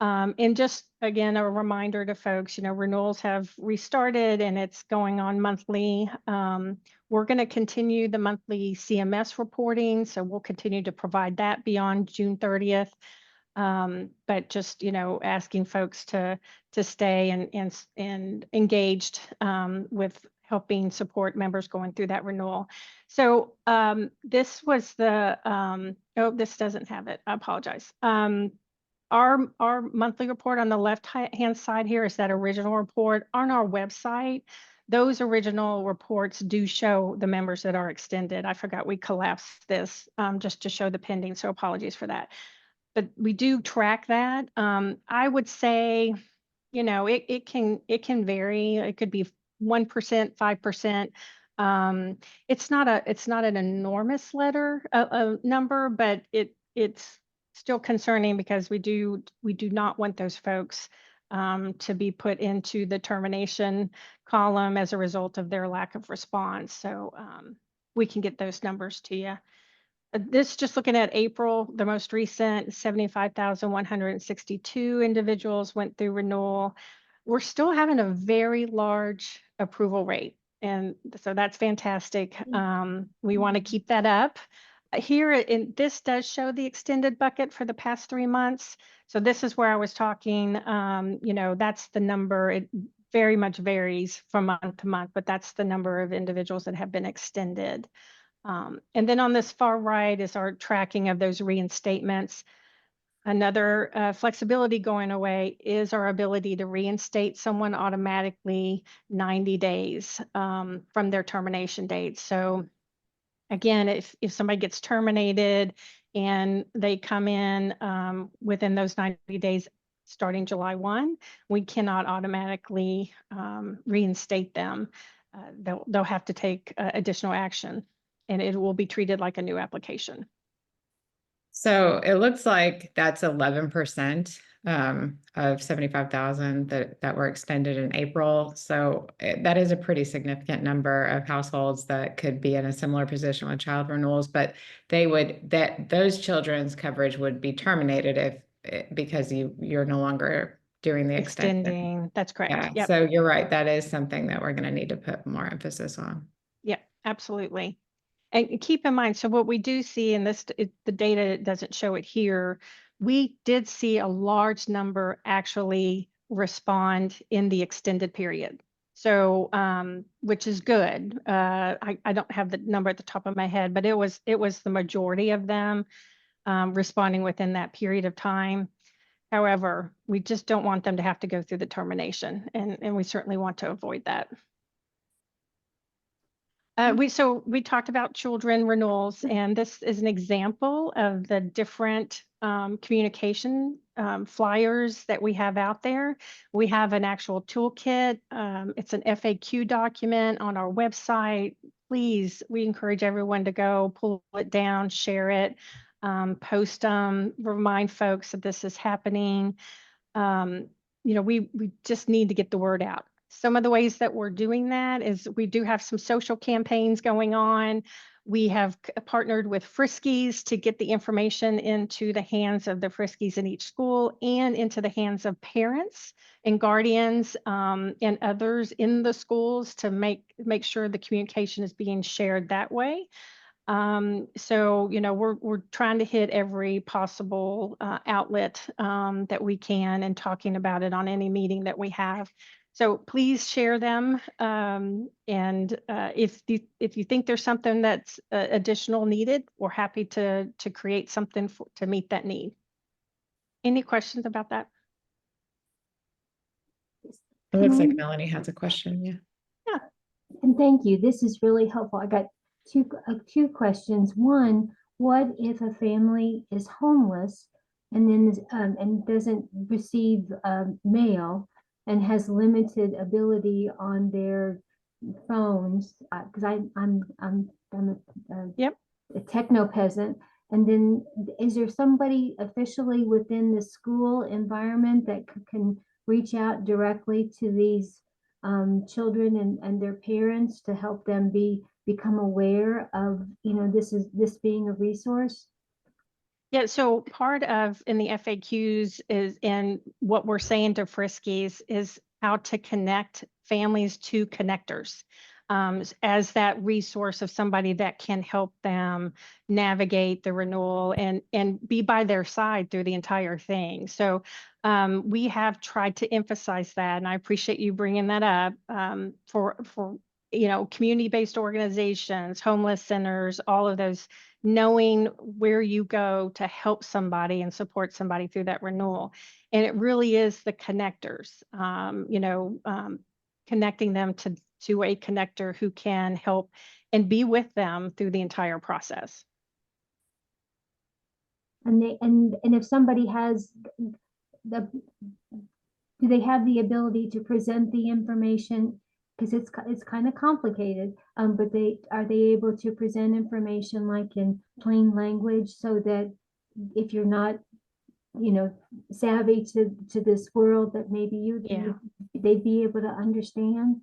[SPEAKER 11] And just again, a reminder to folks, renewals have restarted and it's going on monthly. We're going to continue the monthly CMS reporting. So we'll continue to provide that beyond June 30th. But just, asking folks to stay and engaged with helping support members going through that renewal. So this was the, oh, this doesn't have it. I apologize. Our monthly report on the left-hand side here is that original report on our website. Those original reports do show the members that are extended. I forgot we collapsed this just to show the pending, so apologies for that. But we do track that. I would say, you know, it can vary. It could be 1%, 5%. It's not an enormous number, but it's still concerning because we do not want those folks to be put into the termination column as a result of their lack of response. So we can get those numbers to you. This just looking at April, the most recent 75,162 individuals went through renewal. We're still having a very large approval rate. And so that's fantastic. We want to keep that up. Here, this does show the extended bucket for the past 3 months. So this is where I was talking, you know, that's the number. It very much varies from month to month, but that's the number of individuals that have been extended. And then on this far right is our tracking of those reinstatements. Another flexibility going away is our ability to reinstate someone automatically 90 days from their termination date. So again, if somebody gets terminated and they come in within those 90 days starting July 1, we cannot automatically reinstate them. They'll have to take additional action, and it will be treated like a new application.
[SPEAKER 2] So it looks like that's 11% of 75,000 that were extended in April. So that is a pretty significant number of households that could be in a similar position with child renewals, but those children's coverage would be terminated because you're no longer doing the extension.
[SPEAKER 11] Extending, that's correct.
[SPEAKER 2] Yeah,
[SPEAKER 11] Yep.
[SPEAKER 2] so you're right. That is something that we're going to need to put more emphasis on.
[SPEAKER 11] Yeah, absolutely. And keep in mind, so what we do see in this, the data doesn't show it here. We did see a large number actually respond in the extended period. So, which is good. I don't have the number at the top of my head, but it was the majority of them responding within that period of time. However, we just don't want them to have to go through the termination, and we certainly want to avoid that. We talked about children renewals, and this is an example of the different communication flyers that we have out there. We have an actual toolkit. It's an FAQ document on our website. Please, we encourage everyone to go pull it down, share it, post them, remind folks that this is happening. You know, we just need to get the word out. Some of the ways that we're doing that is we do have some social campaigns going on. We have partnered with Friskies to get the information into the hands of the Friskies in each school and into the hands of parents and guardians and others in the schools to make sure the communication is being shared that way. So, you know, we're trying to hit every possible outlet that we can and talking about it on any meeting that we have. So please share them. And if you think there's something that's additional needed, we're happy to create something to meet that need. Any questions about that?
[SPEAKER 2] It looks like Melanie has a question. Yeah.
[SPEAKER 6] And thank you. This is really helpful. I got two questions. One, what if a family is homeless and then and doesn't receive mail and has limited ability on their phones? Because I'm a techno peasant. And then is there somebody officially within the school environment that can reach out directly to these children and their parents to help them become aware of, you know, this being a resource?
[SPEAKER 11] Yeah, so part of in the FAQs is, and what we're saying to Friskies is how to connect families to connectors as that resource of somebody that can help them navigate the renewal and be by their side through the entire thing. So we have tried to emphasize that, and I appreciate you bringing that up for community-based organizations, homeless centers, all of those, knowing where you go to help somebody and support somebody through that renewal. And it really is the connectors, connecting them to a connector who can help and be with them through the entire process.
[SPEAKER 6] And if somebody has the, do they have the ability to present the information? Because it's kind of complicated, but are they able to present information like in plain language so that if you're not, savvy to this world, that maybe they'd be able to understand?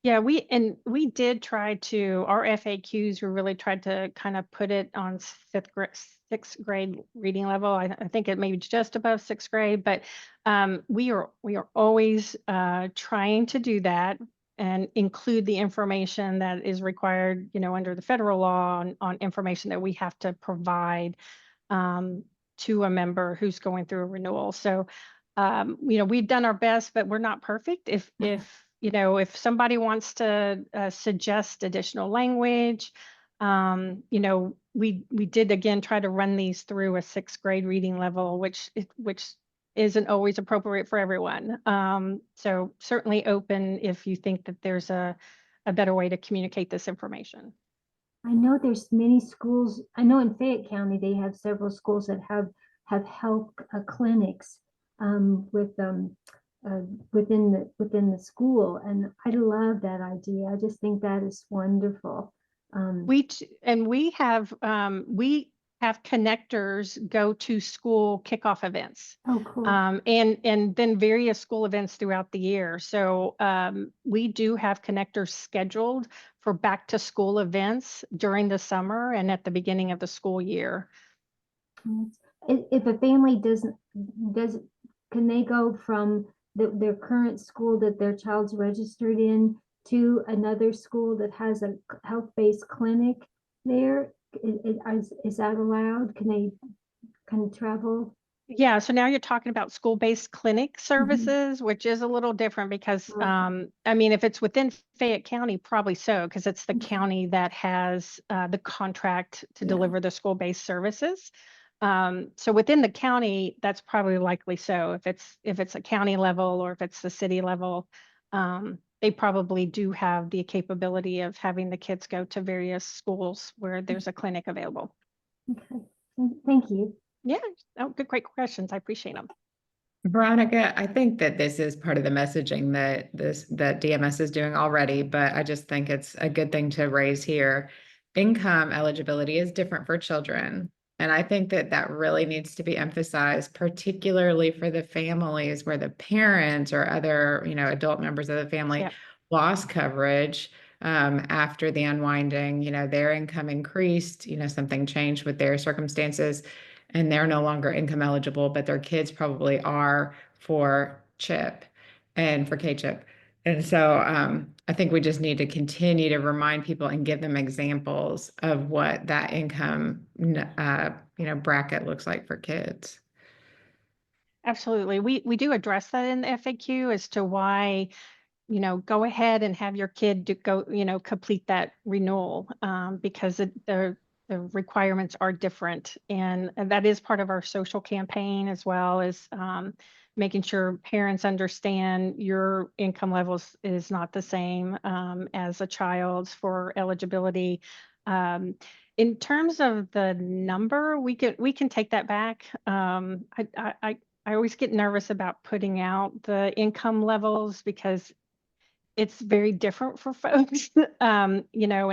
[SPEAKER 11] Yeah, we did try to, our FAQs, we really tried to kind of put it on sixth grade reading level. I think it may be just above sixth grade, but we are always trying to do that and include the information that is required, under the federal law on information that we have to provide to a member who's going through a renewal. So, we've done our best, but we're not perfect. If somebody wants to suggest additional language, we did again try to run these through a sixth grade reading level, which isn't always appropriate for everyone. So certainly open if you think that there's a better way to communicate this information.
[SPEAKER 6] I know there's many schools. I know in Fayette County they have several schools that have health clinics within the school, and I love that idea. I just think that is wonderful.
[SPEAKER 11] We have connectors go to school kickoff events.
[SPEAKER 6] Oh, cool.
[SPEAKER 11] And then various school events throughout the year. So we do have connectors scheduled for back to school events during the summer and at the beginning of the school year.
[SPEAKER 6] If a family can they go from their current school that their child's registered in to another school that has a health-based clinic there? Is that allowed? Can they travel?
[SPEAKER 11] Yeah, so now you're talking about school-based clinic services, which is a little different because, if it's within Fayette County, probably so, because it's the county that has the contract to deliver the school-based services. So within the county, that's probably likely so. If it's a county level or if it's the city level, they probably do have the capability of having the kids go to various schools where there's a clinic available.
[SPEAKER 6] Okay, thank you.
[SPEAKER 11] Yeah, great questions. I appreciate them.
[SPEAKER 2] Veronica, I think that this is part of the messaging that DMS is doing already, but I just think it's a good thing to raise here. Income eligibility is different for children. And I think that really needs to be emphasized, particularly for the families where the parents or other, adult members of the family lost coverage after the unwinding, their income increased, something changed with their circumstances and they're no longer income eligible, but their kids probably are for CHIP and for K-CHIP. And so I think we just need to continue to remind people and give them examples of what that income, bracket looks like for kids.
[SPEAKER 11] Absolutely. We do address that in the FAQ as to why, go ahead and have your kid go, complete that renewal because the requirements are different. And that is part of our social campaign as well as making sure parents understand your income levels is not the same as a child's for eligibility. In terms of the number, we can take that back. I always get nervous about putting out the income levels because it's very different for folks, and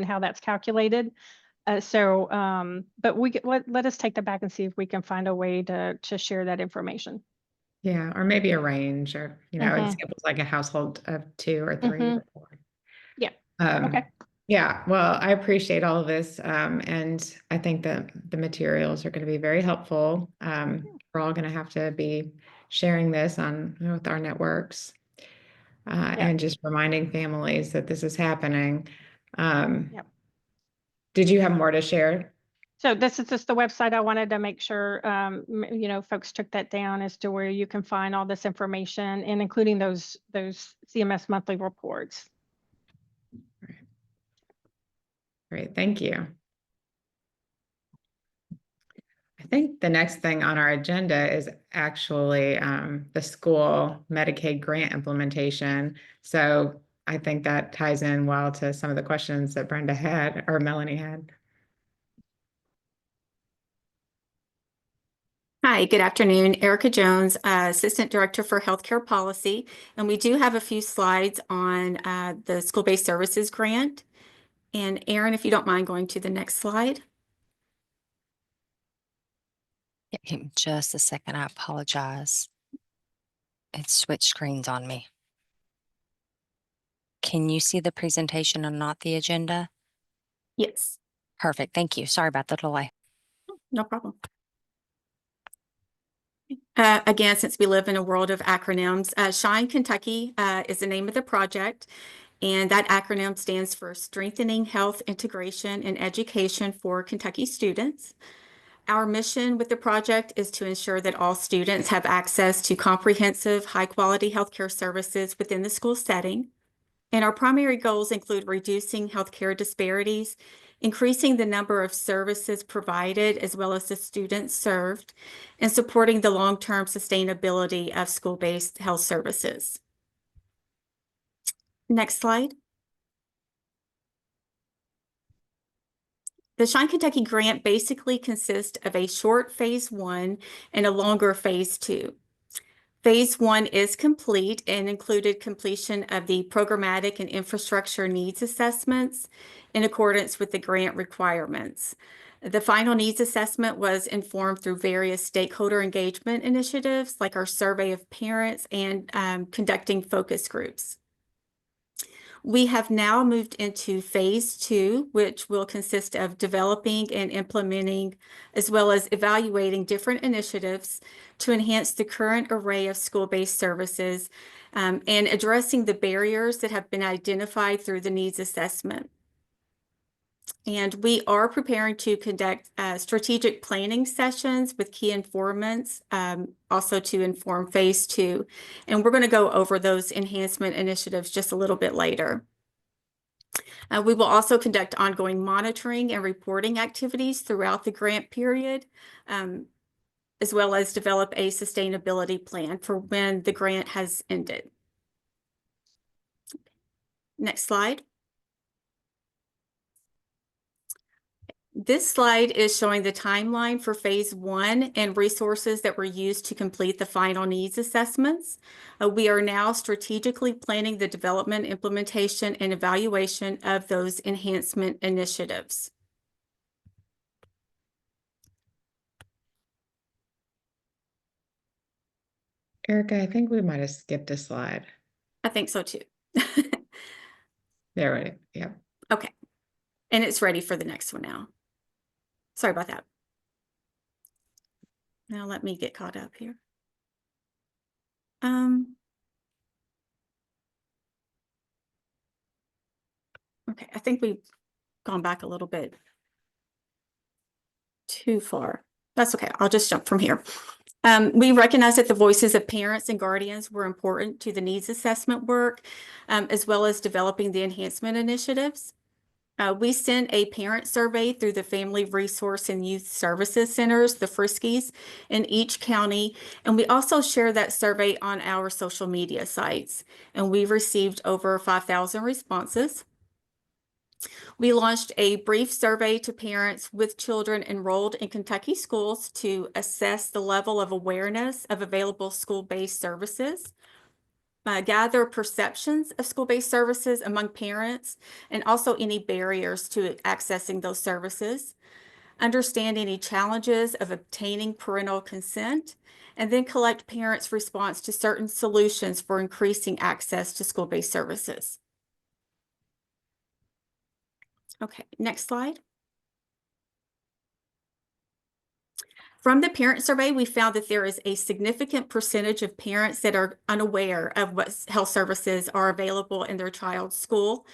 [SPEAKER 11] how that's calculated. But let us take that back and see if we can find a way to share that information.
[SPEAKER 2] Yeah, or maybe a range or, examples like a household of 2 or 3 or 4.
[SPEAKER 11] Yeah.
[SPEAKER 2] Okay. Yeah, well, I appreciate all of this. And I think that the materials are going to be very helpful. We're all going to have to be sharing this with our networks and just reminding families that this is happening. Did you have more to share?
[SPEAKER 11] So this is just the website. I wanted to make sure, folks took that down as to where you can find all this information and including those CMS monthly reports.
[SPEAKER 2] Great, thank you. I think the next thing on our agenda is actually the school Medicaid grant implementation. So I think that ties in well to some of the questions that Brenda had or Melanie had.
[SPEAKER 12] Hi, good afternoon. Erica Jones, Assistant Director for Healthcare Policy. And we do have a few slides on the school-based services grant. And Erin, if you don't mind going to the next slide.
[SPEAKER 1] Give me just a second. I apologize. It switched screens on me. Can you see the presentation and not the agenda?
[SPEAKER 12] Yes.
[SPEAKER 1] Perfect. Thank you. Sorry about the delay.
[SPEAKER 12] No problem. Again, since we live in a world of acronyms, Shine Kentucky is the name of the project. And that acronym stands for Strengthening Health Integration and Education for Kentucky Students. Our mission with the project is to ensure that all students have access to comprehensive, high-quality healthcare services within the school setting. And our primary goals include reducing healthcare disparities, increasing the number of services provided as well as the students served, and supporting the long-term sustainability of school-based health services. Next slide. The Shine Kentucky grant basically consists of a short phase 1 and a longer phase 2. Phase 1 is complete and included completion of the programmatic and infrastructure needs assessments in accordance with the grant requirements. The final needs assessment was informed through various stakeholder engagement initiatives like our survey of parents and conducting focus groups. We have now moved into phase 2, which will consist of developing and implementing, as well as evaluating different initiatives to enhance the current array of school-based services and addressing the barriers that have been identified through the needs assessment. And we are preparing to conduct strategic planning sessions with key informants, also to inform phase 2. And we're going to go over those enhancement initiatives just a little bit later. We will also conduct ongoing monitoring and reporting activities throughout the grant period, as well as develop a sustainability plan for when the grant has ended. Next slide. This slide is showing the timeline for phase 1 and resources that were used to complete the final needs assessments. We are now strategically planning the development, implementation, and evaluation of those enhancement initiatives.
[SPEAKER 2] Erica, I think we might have skipped a slide.
[SPEAKER 12] I think so too.
[SPEAKER 2] There we go. Yep.
[SPEAKER 12] Okay. And it's ready for the next one now. Sorry about that. Now let me get caught up here. Okay, I think we've gone back a little bit too far. That's okay. I'll just jump from here. We recognize that the voices of parents and guardians were important to the needs assessment work, as well as developing the enhancement initiatives. We sent a parent survey through the Family Resource and Youth Services Centers, the Friskies, in each county, and we also share that survey on our social media sites, and we received over 5,000 responses. We launched a brief survey to parents with children enrolled in Kentucky schools to assess the level of awareness of available school-based services, gather perceptions of school-based services among parents, and also any barriers to accessing those services, understand any challenges of obtaining parental consent, and then collect parents' response to certain solutions for increasing access to school-based services. Okay, next slide. From the parent survey, we found that there is a significant percentage of parents that are unaware of what health services are available in their child's school,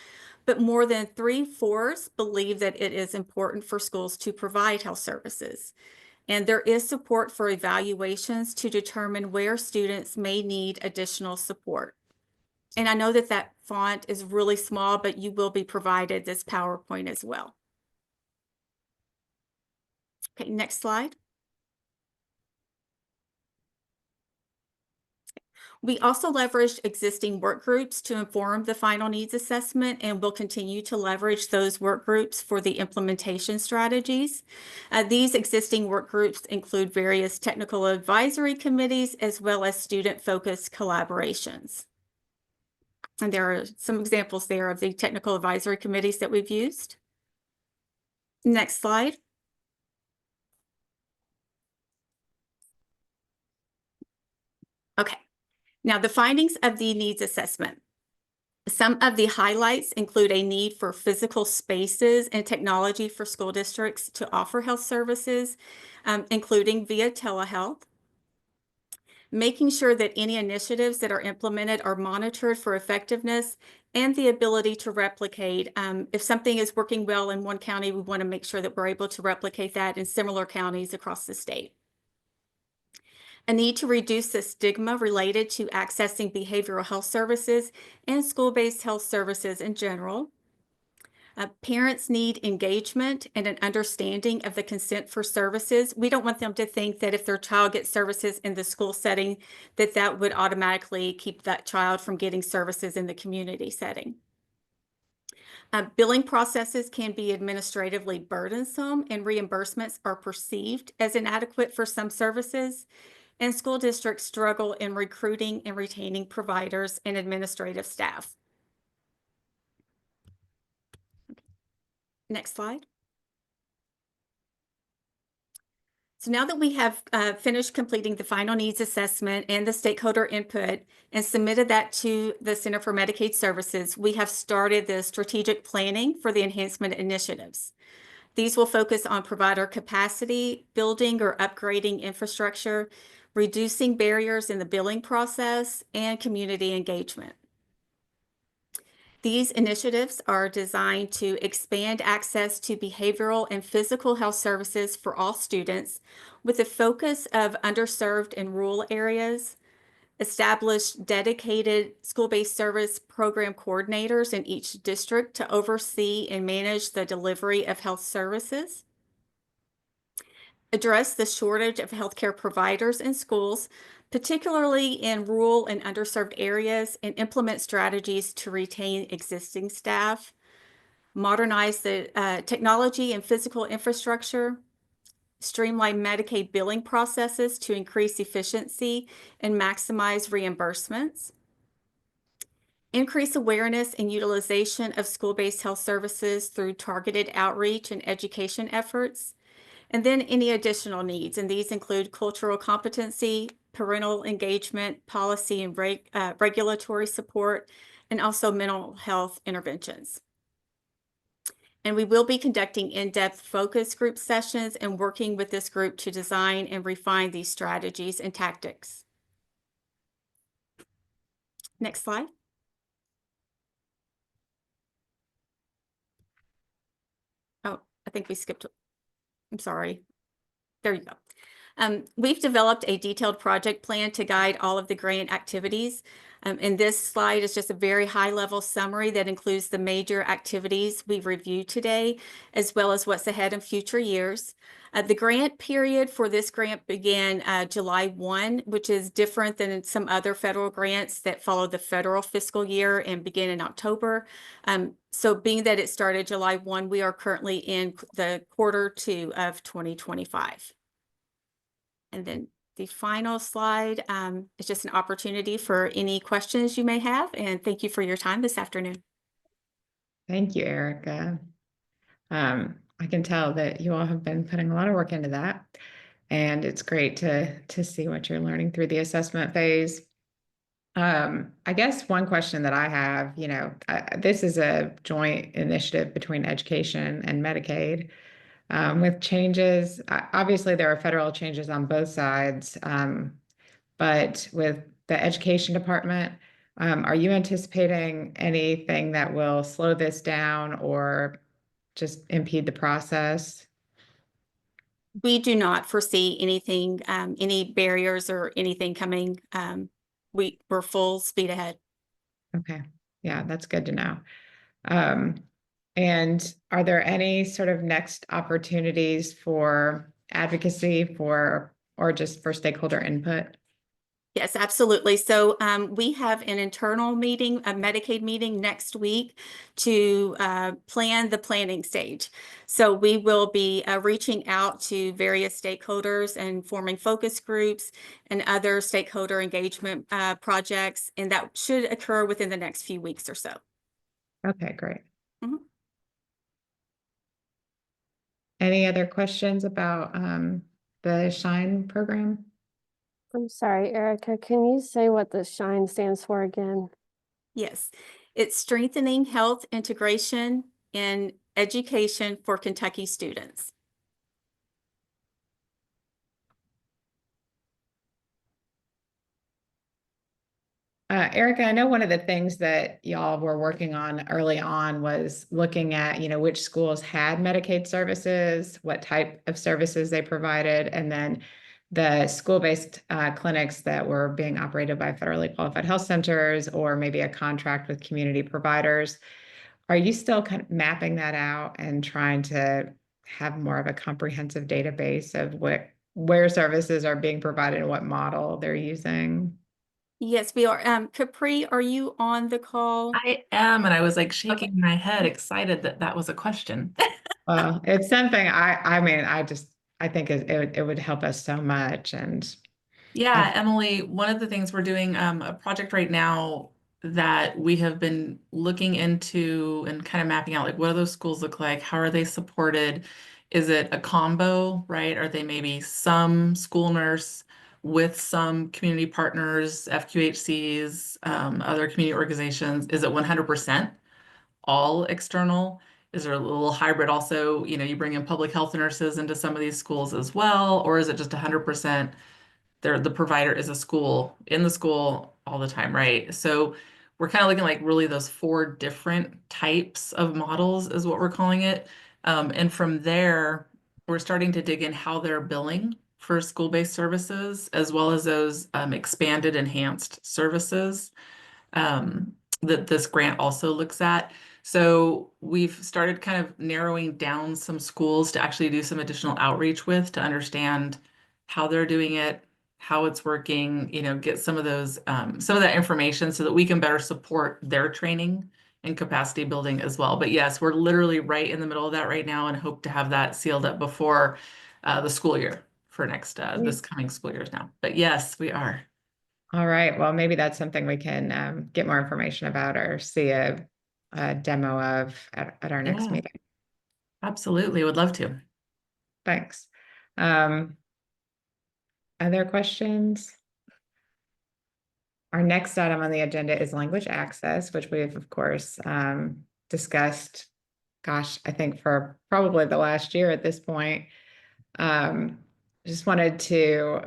[SPEAKER 12] but more than 3/4 believe that it is important for schools to provide health services. And there is support for evaluations to determine where students may need additional support. And I know that that font is really small, but you will be provided this PowerPoint as well. Okay, next slide. We also leveraged existing work groups to inform the final needs assessment, and will continue to leverage those work groups for the implementation strategies. These existing work groups include various technical advisory committees as well as student-focused collaborations. And there are some examples there of the technical advisory committees that we've used. Next slide. Okay, now the findings of the needs assessment. Some of the highlights include a need for physical spaces and technology for school districts to offer health services, including via telehealth. Making sure that any initiatives that are implemented are monitored for effectiveness and the ability to replicate. If something is working well in one county, we want to make sure that we're able to replicate that in similar counties across the state. A need to reduce the stigma related to accessing behavioral health services and school-based health services in general. Parents need engagement and an understanding of the consent for services. We don't want them to think that if their child gets services in the school setting, that that would automatically keep that child from getting services in the community setting. Billing processes can be administratively burdensome, and reimbursements are perceived as inadequate for some services. And school districts struggle in recruiting and retaining providers and administrative staff. Next slide. So now that we have finished completing the final needs assessment and the stakeholder input and submitted that to the Center for Medicaid Services, we have started the strategic planning for the enhancement initiatives. These will focus on provider capacity, building or upgrading infrastructure, reducing barriers in the billing process, and community engagement. These initiatives are designed to expand access to behavioral and physical health services for all students, with a focus of underserved and rural areas, establish dedicated school-based service program coordinators in each district to oversee and manage the delivery of health services, address the shortage of healthcare providers in schools, particularly in rural and underserved areas, and implement strategies to retain existing staff, modernize the technology and physical infrastructure, streamline Medicaid billing processes to increase efficiency and maximize reimbursements, increase awareness and utilization of school-based health services through targeted outreach and education efforts, and then any additional needs. And these include cultural competency, parental engagement, policy and regulatory support, and also mental health interventions. And we will be conducting in-depth focus group sessions and working with this group to design and refine these strategies and tactics. Next slide. Oh, I think we skipped. I'm sorry. There you go. We've developed a detailed project plan to guide all of the grant activities. And this slide is just a very high-level summary that includes the major activities we've reviewed today, as well as what's ahead in future years. The grant period for this grant began July 1, which is different than some other federal grants that follow the federal fiscal year and begin in October. So being that it started July 1, we are currently in the Q2 of 2025. And then the final slide is just an opportunity for any questions you may have. And thank you for your time this afternoon.
[SPEAKER 2] Thank you, Erica. I can tell that you all have been putting a lot of work into that. And it's great to see what you're learning through the assessment phase. I guess one question that I have, this is a joint initiative between education and Medicaid. With changes, obviously there are federal changes on both sides, but with the education department, are you anticipating anything that will slow this down or just impede the process?
[SPEAKER 12] We do not foresee anything, any barriers or anything coming. We're full speed ahead.
[SPEAKER 2] Okay, yeah, that's good to know. And are there any sort of next opportunities for advocacy for, or just for stakeholder input?
[SPEAKER 12] Yes, absolutely. So we have an internal meeting, a Medicaid meeting next week to plan the planning stage. So we will be reaching out to various stakeholders and forming focus groups and other stakeholder engagement projects, and that should occur within the next few weeks or so.
[SPEAKER 2] Okay, great.
[SPEAKER 12] Mhm.
[SPEAKER 2] Any other questions about the SHINE program?
[SPEAKER 3] I'm sorry, Erica, can you say what the SHINE stands for again?
[SPEAKER 12] Yes, it's strengthening health integration in education for Kentucky students.
[SPEAKER 2] Erica, I know one of the things that y'all were working on early on was looking at, which schools had Medicaid services, what type of services they provided, and then the school-based clinics that were being operated by federally qualified health centers or maybe a contract with community providers. Are you still kind of mapping that out and trying to have more of a comprehensive database of where services are being provided and what model they're using?
[SPEAKER 12] Yes, we are. Capri, are you on the call?
[SPEAKER 13] I am, and I was like shaking my head, excited that that was a question.
[SPEAKER 2] Well, it's something I think it would help us so much. And
[SPEAKER 13] Yeah, Emily, one of the things we're doing a project right now that we have been looking into and kind of mapping out, like what do those schools look like? How are they supported? Is it a combo, right? Are they maybe some school nurse with some community partners, FQHCs, other community organizations? Is it 100% all external? Is there a little hybrid also? You bring in public health nurses into some of these schools as well, or is it just 100%? The provider is a school in the school all the time, right? So we're kind of looking like really those 4 different types of models is what we're calling it. And from there, we're starting to dig in how they're billing for school-based services, as well as those expanded, enhanced services that this grant also looks at. So we've started kind of narrowing down some schools to actually do some additional outreach with to understand how they're doing it, how it's working, get some of that information so that we can better support their training and capacity building as well. But yes, we're literally right in the middle of that right now and hope to have that sealed up before the school year for this coming school year now. But yes, we are.
[SPEAKER 2] all right, well, maybe that's something we can get more information about or see a demo of at our next meeting.
[SPEAKER 13] Absolutely, would love to.
[SPEAKER 2] Thanks. Other questions? Our next item on the agenda is language access, which we've, of course, discussed, gosh, I think for probably the last year at this point. Just wanted to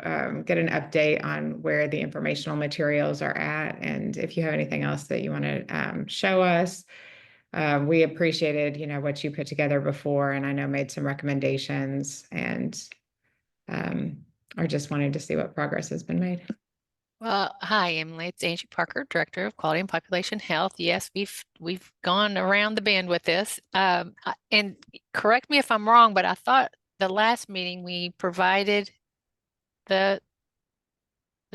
[SPEAKER 2] get an update on where the informational materials are at, and if you have anything else that you want to show us. We appreciated, what you put together before, and I know made some recommendations, and are just wanting to see what progress has been made.
[SPEAKER 14] Well, hi, Emily. It's Angie Parker, Director of Quality and Population Health. Yes, we've gone around the bend with this. And correct me if I'm wrong, but I thought the last meeting we provided the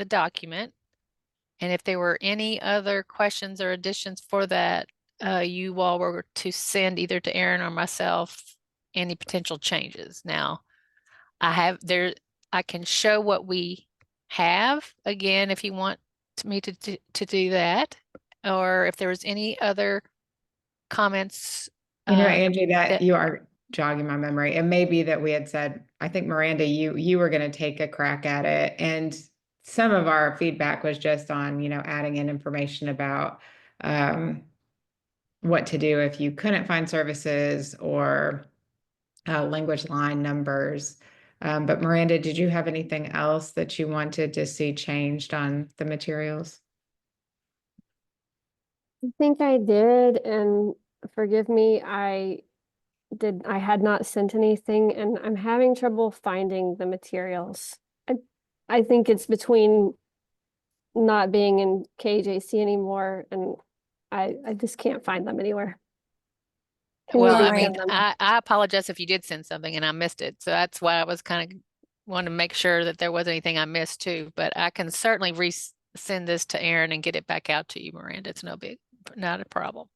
[SPEAKER 14] document, and if there were any other questions or additions for that, you all were to send either to Aaron or myself any potential changes. Now, I can show what we have again if you want me to do that, or if there was any other comments.
[SPEAKER 2] Angie, that you are jogging my memory. It may be that we had said, I think Miranda, you were going to take a crack at it, and some of our feedback was just on, adding in information about what to do if you couldn't find services or language line numbers. But Miranda, did you have anything else that you wanted to see changed on the materials?
[SPEAKER 3] I think I did, and forgive me, I had not sent anything, and I'm having trouble finding the materials. I think it's between not being in KJC anymore, and I just can't find them anywhere.
[SPEAKER 14] Well, I mean, I apologize if you did send something and I missed it. So that's why I was kind of want to make sure that there wasn't anything I missed too, but I can certainly send this to Aaron and get it back out to you, Miranda. It's not a problem.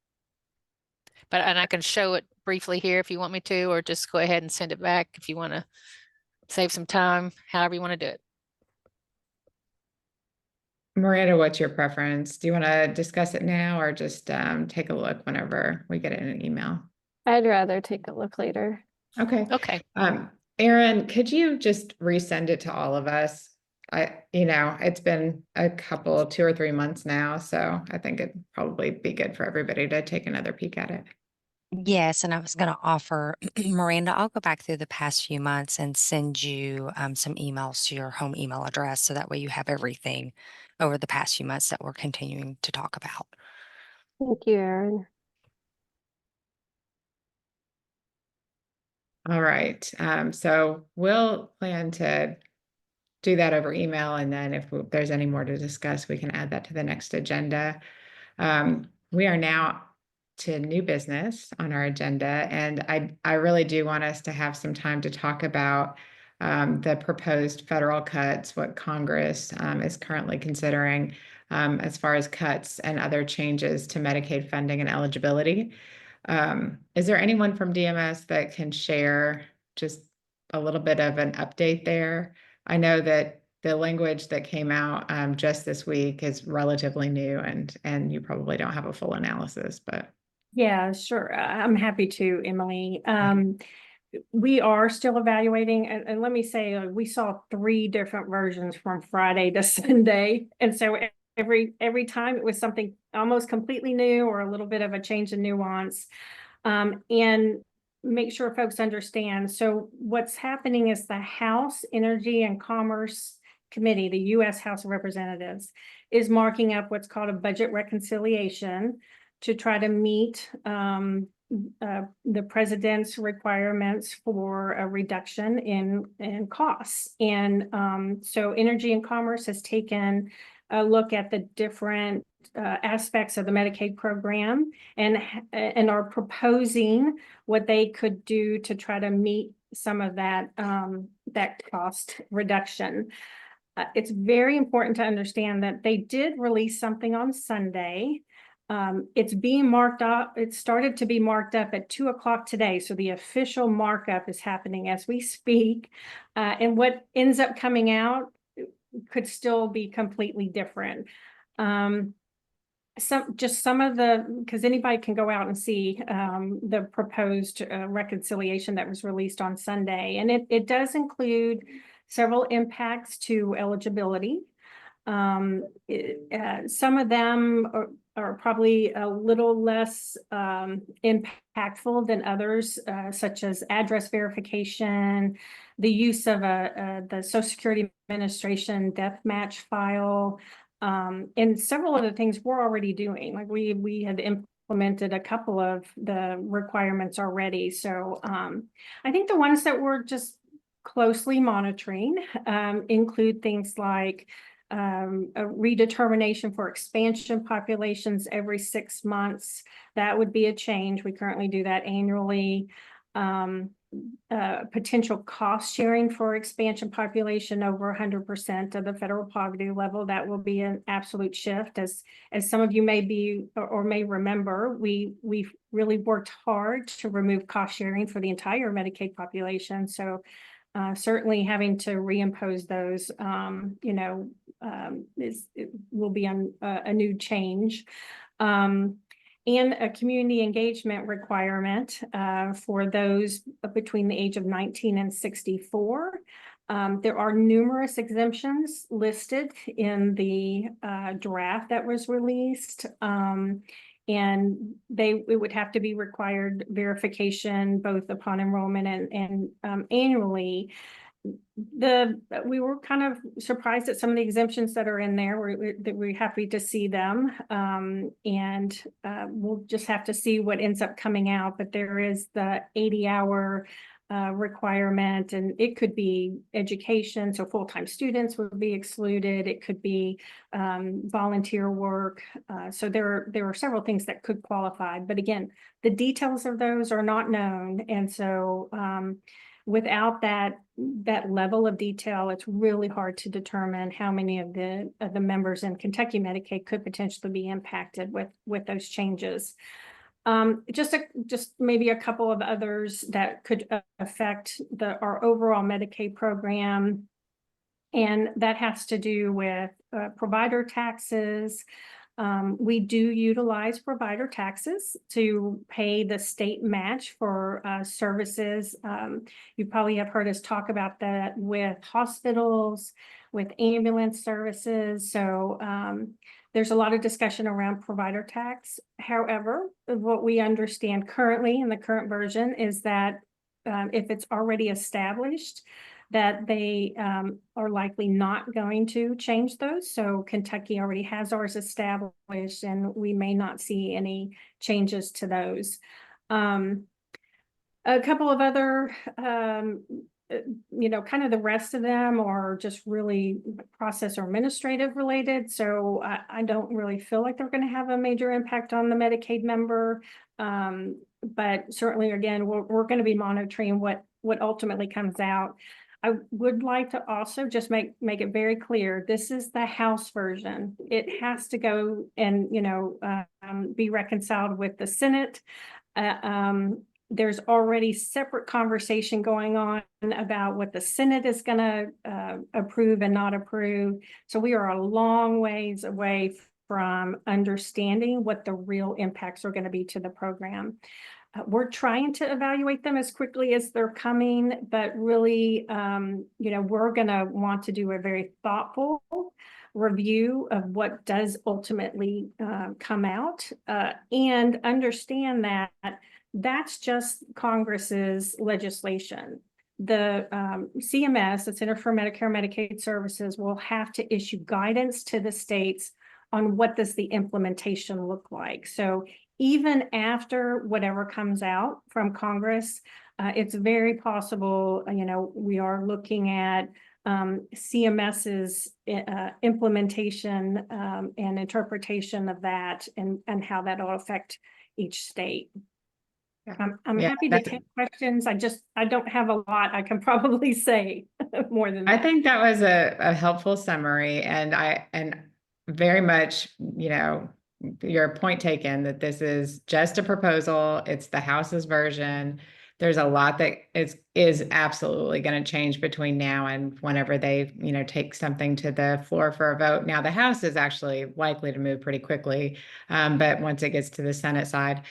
[SPEAKER 14] And I can show it briefly here if you want me to, or just go ahead and send it back if you want to save some time, however you want to do it.
[SPEAKER 2] Miranda, what's your preference? Do you want to discuss it now or just take a look whenever we get it in an email?
[SPEAKER 3] I'd rather take a look later.
[SPEAKER 2] Okay.
[SPEAKER 14] Okay.
[SPEAKER 2] Aaron, could you just resend it to all of us? It's been a couple, 2 or 3 months now, so I think it'd probably be good for everybody to take another peek at it.
[SPEAKER 1] Yes, and I was going to offer, Miranda, I'll go back through the past few months and send you some emails to your home email address so that way you have everything over the past few months that we're continuing to talk about.
[SPEAKER 3] Thank you, Aaron.
[SPEAKER 2] All right. So we'll plan to do that over email, and then if there's any more to discuss, we can add that to the next agenda. We are now to new business on our agenda, and I really do want us to have some time to talk about the proposed federal cuts, what Congress is currently considering as far as cuts and other changes to Medicaid funding and eligibility. Is there anyone from DMS that can share just a little bit of an update there? I know that the language that came out just this week is relatively new, and you probably don't have a full analysis, but.
[SPEAKER 11] Yeah, sure. I'm happy to, Emily. We are still evaluating, and let me say, we saw 3 different versions from Friday to Sunday. And so every time it was something almost completely new or a little bit of a change in nuance. And make sure folks understand. So what's happening is the House Energy and Commerce Committee, the U.S. House of Representatives, is marking up what's called a budget reconciliation to try to meet the president's requirements for a reduction in costs. And so Energy and Commerce has taken a look at the different aspects of the Medicaid program and are proposing what they could do to try to meet some of that cost reduction. It's very important to understand that they did release something on Sunday. It's being marked up. It started to be marked up at 2 o'clock today. So the official markup is happening as we speak. And what ends up coming out could still be completely different. Some of the, because anybody can go out and see the proposed reconciliation that was released on Sunday. And it does include several impacts to eligibility. Some of them are probably a little less impactful than others, such as address verification, the use of the Social Security Administration death match file, and several other things we're already doing. Like we had implemented a couple of the requirements already. So I think the ones that we're just closely monitoring include things like a redetermination for expansion populations every 6 months. That would be a change. We currently do that annually. Potential cost sharing for expansion population over 100% of the federal poverty level. That will be an absolute shift. As some of you may be or may remember, we really worked hard to remove cost sharing for the entire Medicaid population. So certainly having to reimpose those, it will be a new change. And a community engagement requirement for those between the age of 19 and 64. There are numerous exemptions listed in the draft that was released. And it would have to be required verification both upon enrollment and annually. We were kind of surprised at some of the exemptions that are in there. We're happy to see them, and we'll just have to see what ends up coming out. But there is the 80-hour requirement, and it could be education, so full-time students would be excluded. It could be volunteer work. So there are several things that could qualify. But again, the details of those are not known, and so without that level of detail, it's really hard to determine how many of the members in Kentucky Medicaid could potentially be impacted with those changes. Just maybe a couple of others that could affect our overall Medicaid program. And that has to do with provider taxes. We do utilize provider taxes to pay the state match for services. You probably have heard us talk about that with hospitals, with ambulance services. So there's a lot of discussion around provider tax. However, what we understand currently in the current version is that if it's already established, that they are likely not going to change those. So Kentucky already has ours established, and we may not see any changes to those. A couple of other, kind of the rest of them are just really process or administrative related. So I don't really feel like they're going to have a major impact on the Medicaid member. But certainly, again, we're going to be monitoring what ultimately comes out. I would like to also just make it very clear, this is the House version. It has to go and, be reconciled with the Senate. There's already separate conversation going on about what the Senate is going to approve and not approve. So we are a long ways away from understanding what the real impacts are going to be to the program. We're trying to evaluate them as quickly as they're coming, but really, we're going to want to do a very thoughtful review of what does ultimately come out and understand that that's just Congress's legislation. The CMS, the Center for Medicare and Medicaid Services, will have to issue guidance to the states on what does the implementation look like. So even after whatever comes out from Congress, it's very possible, we are looking at CMS's implementation and interpretation of that and how that will affect each state. I'm happy to take questions. I don't have a lot I can probably say more than that.
[SPEAKER 2] I think that was a helpful summary, and very much, your point taken that this is just a proposal. It's the House's version. There's a lot that is absolutely going to change between now and whenever they, take something to the floor for a vote. Now, the House is actually likely to move pretty quickly, but once it gets to the Senate side,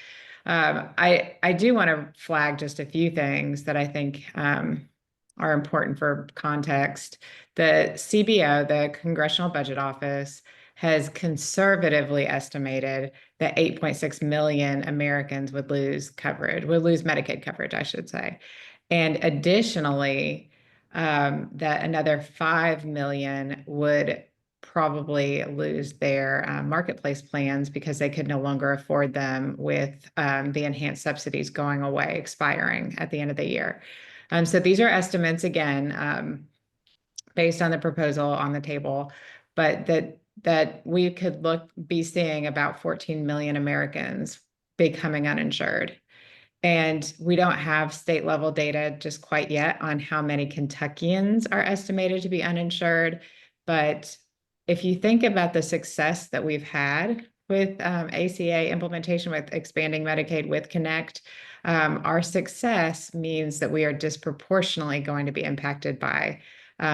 [SPEAKER 2] I do want to flag just a few things that I think are important for context. The CBO, the Congressional Budget Office, has conservatively estimated that 8.6 million Americans would lose Medicaid coverage, I should say. And additionally, that another 5 million would probably lose their marketplace plans because they could no longer afford them with the enhanced subsidies going away, expiring at the end of the year. So these are estimates, again, based on the proposal on the table, but that we could be seeing about 14 million Americans becoming uninsured. And we don't have state level data just quite yet on how many Kentuckians are estimated to be uninsured. But if you think about the success that we've had with ACA implementation, with expanding Medicaid with Connect, our success means that we are disproportionately going to be impacted by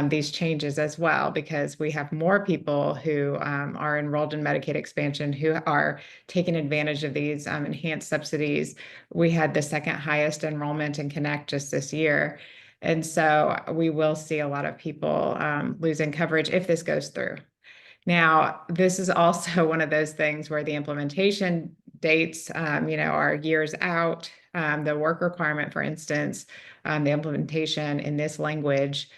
[SPEAKER 2] these changes as well, because we have more people who are enrolled in Medicaid expansion who are taking advantage of these enhanced subsidies. We had the second highest enrollment in Connect just this year. And so we will see a lot of people losing coverage if this goes through. Now, this is also one of those things where the implementation dates, are years out. The work requirement, for instance, the implementation in this language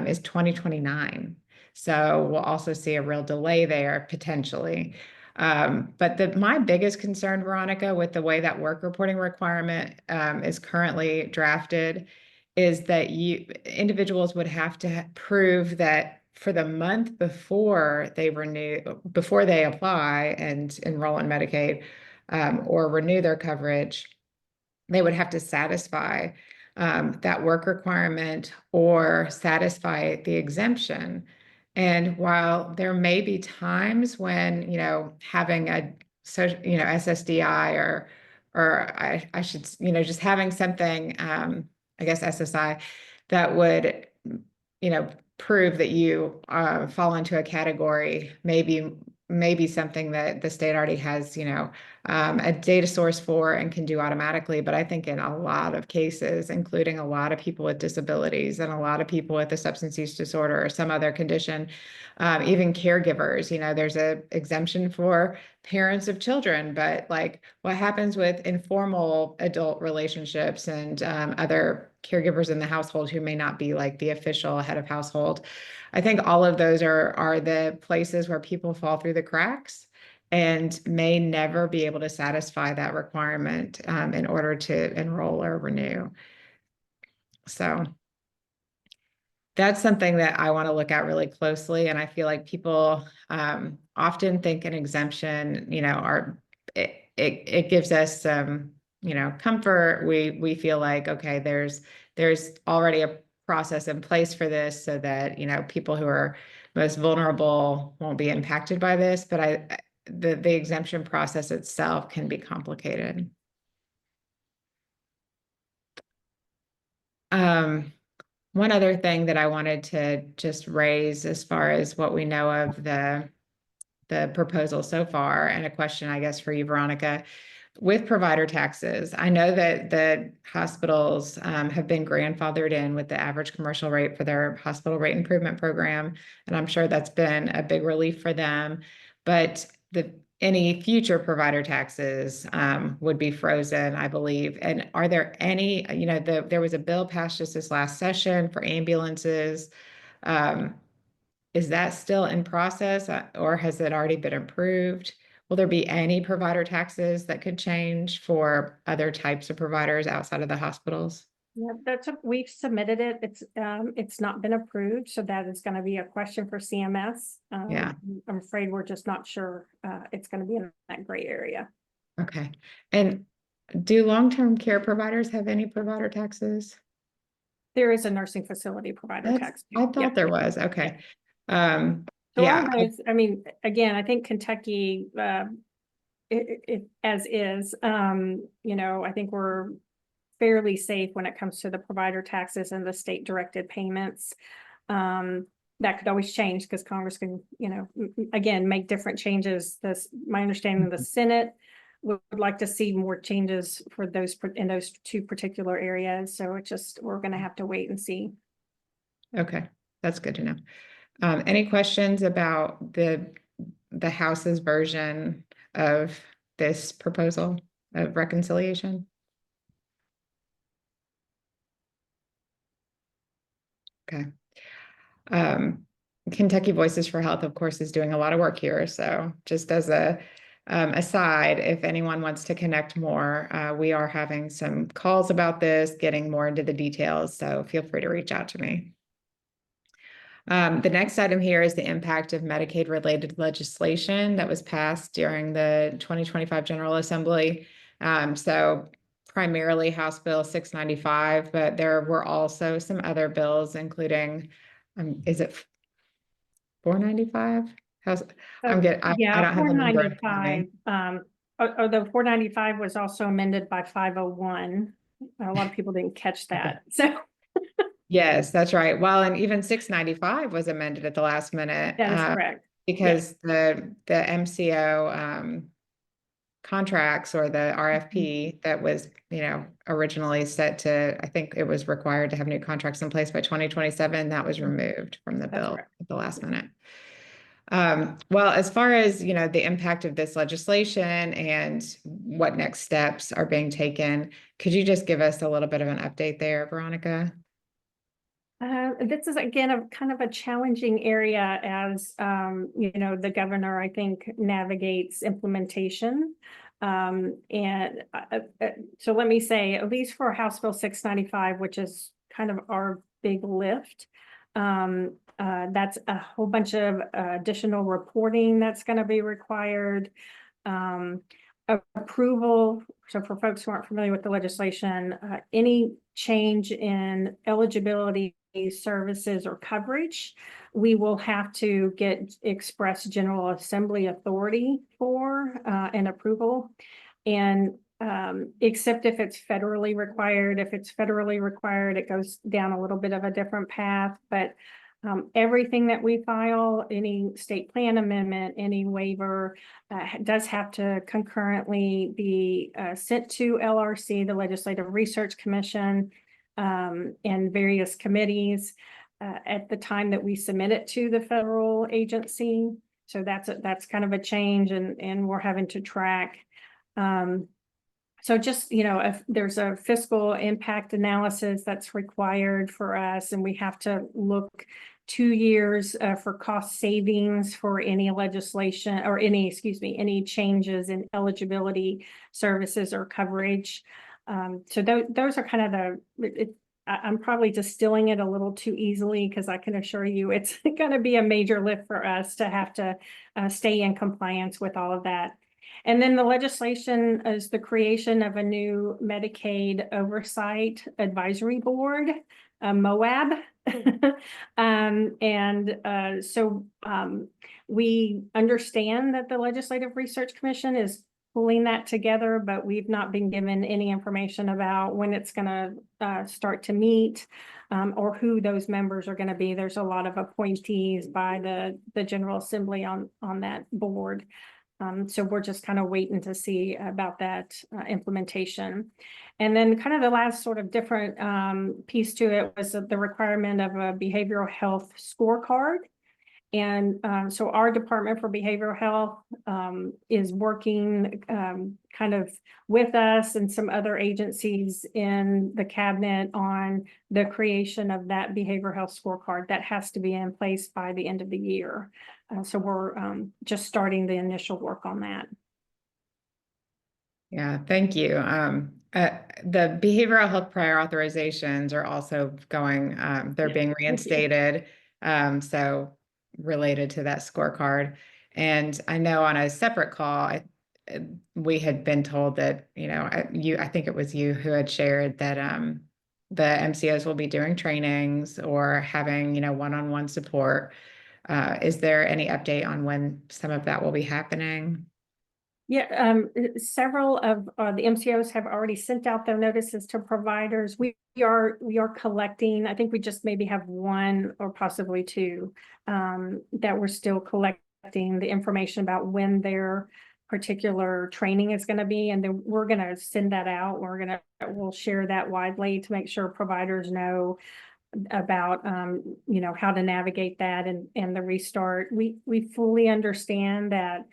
[SPEAKER 2] is 2029. So we'll also see a real delay there potentially. But my biggest concern, Veronica, with the way that work reporting requirement is currently drafted is that individuals would have to prove that for the month before they apply and enroll in Medicaid or renew their coverage, they would have to satisfy that work requirement or satisfy the exemption. And while there may be times when, having a SSDI or I should, just having something, I guess SSI, that would, prove that you fall into a category, maybe something that the state already has, a data source for and can do automatically. But I think in a lot of cases, including a lot of people with disabilities and a lot of people with a substance use disorder or some other condition, even caregivers, there's a exemption for parents of children, but like what happens with informal adult relationships and other caregivers in the household who may not be like the official head of household. I think all of those are the places where people fall through the cracks and may never be able to satisfy that requirement in order to enroll or renew. So that's something that I want to look at really closely. And I feel like people often think an exemption, it gives us some, comfort. We feel like, okay, there's already a process in place for this so that, people who are most vulnerable won't be impacted by this. But the exemption process itself can be complicated. One other thing that I wanted to just raise as far as what we know of the proposal so far, and a question, I guess, for you, Veronica, with provider taxes. I know that the hospitals have been grandfathered in with the average commercial rate for their hospital rate improvement program, and I'm sure that's been a big relief for them. But any future provider taxes would be frozen, I believe. And are there any, there was a bill passed just this last session for ambulances. Is that still in process or has it already been approved? Will there be any provider taxes that could change for other types of providers outside of the hospitals?
[SPEAKER 11] Yeah, we've submitted it. It's not been approved, so that is going to be a question for CMS.
[SPEAKER 2] Yeah.
[SPEAKER 11] I'm afraid we're just not sure. It's going to be in that gray area.
[SPEAKER 2] Okay. And do long-term care providers have any provider taxes?
[SPEAKER 11] There is a nursing facility provider tax.
[SPEAKER 2] I thought there was. Okay.
[SPEAKER 11] So
[SPEAKER 2] yeah.
[SPEAKER 11] all those, I mean, again, I think Kentucky, it as is, I think we're fairly safe when it comes to the provider taxes and the state directed payments. That could always change because Congress can, again, make different changes. My understanding of the Senate would like to see more changes for those in those two particular areas. So we're going to have to wait and see.
[SPEAKER 2] Okay, that's good to know. Any questions about the House's version of this proposal of reconciliation? Okay. Kentucky Voices for Health, of course, is doing a lot of work here. So just as a aside, if anyone wants to connect more, we are having some calls about this, getting more into the details. So feel free to reach out to me. The next item here is the impact of Medicaid-related legislation that was passed during the 2025 General Assembly. So primarily House Bill 695, but there were also some other bills, including, is it 495? I don't have the number in front of me.
[SPEAKER 11] 495. The 495 was also amended by 501. A lot of people didn't catch that. So.
[SPEAKER 2] Yes, that's right. Well, and even 695 was amended at the last minute.
[SPEAKER 11] That is correct.
[SPEAKER 2] Because the MCO contracts or the RFP that was, originally set to, I think it was required to have new contracts in place by 2027, that was removed from the bill at the last minute. Well, as far as, the impact of this legislation and what next steps are being taken, could you just give us a little bit of an update there, Veronica?
[SPEAKER 11] This is, again, a kind of a challenging area as, the governor, I think, navigates implementation. So let me say, at least for House Bill 695, which is kind of our big lift, that's a whole bunch of additional reporting that's going to be required. Approval. So for folks who aren't familiar with the legislation, any change in eligibility services or coverage, we will have to get express General Assembly authority for an approval. And except if it's federally required. If it's federally required, it goes down a little bit of a different path, but everything that we file, any state plan amendment, any waiver, does have to concurrently be sent to LRC, the Legislative Research Commission, and various committees at the time that we submit it to the federal agency. So that's kind of a change, and we're having to track. So just, if there's a fiscal impact analysis that's required for us, and we have to look 2 years for cost savings for any legislation or any changes in eligibility services or coverage. So those are kind of I'm probably distilling it a little too easily, because I can assure you it's going to be a major lift for us to have to stay in compliance with all of that. And then the legislation is the creation of a new Medicaid Oversight Advisory Board, MOAB. So we understand that the Legislative Research Commission is pulling that together, but we've not been given any information about when it's going to start to meet, or who those members are going to be. There's a lot of appointees by the General Assembly on that board. So we're just kind of waiting to see about that implementation. And then kind of the last sort of different piece to it was the requirement of a behavioral health scorecard. And so our Department for Behavioral Health is working kind of with us and some other agencies in the cabinet on the creation of that behavioral health scorecard that has to be in place by the end of the year. So we're just starting the initial work on that.
[SPEAKER 2] Yeah, thank you. The behavioral health prior authorizations are also going, they're being reinstated. So related to that scorecard. And I know on a separate call, we had been told that, I think it was you who had shared that the MCOs will be doing trainings or having, one-on-one support. Is there any update on when some of that will be happening?
[SPEAKER 11] Yeah, several of the MCOs have already sent out their notices to providers. We are collecting. I think we just maybe have one or possibly two that we're still collecting the information about when their particular training is going to be, and then we're going to send that out. We'll share that widely to make sure providers know about how to navigate that and the restart. We fully understand that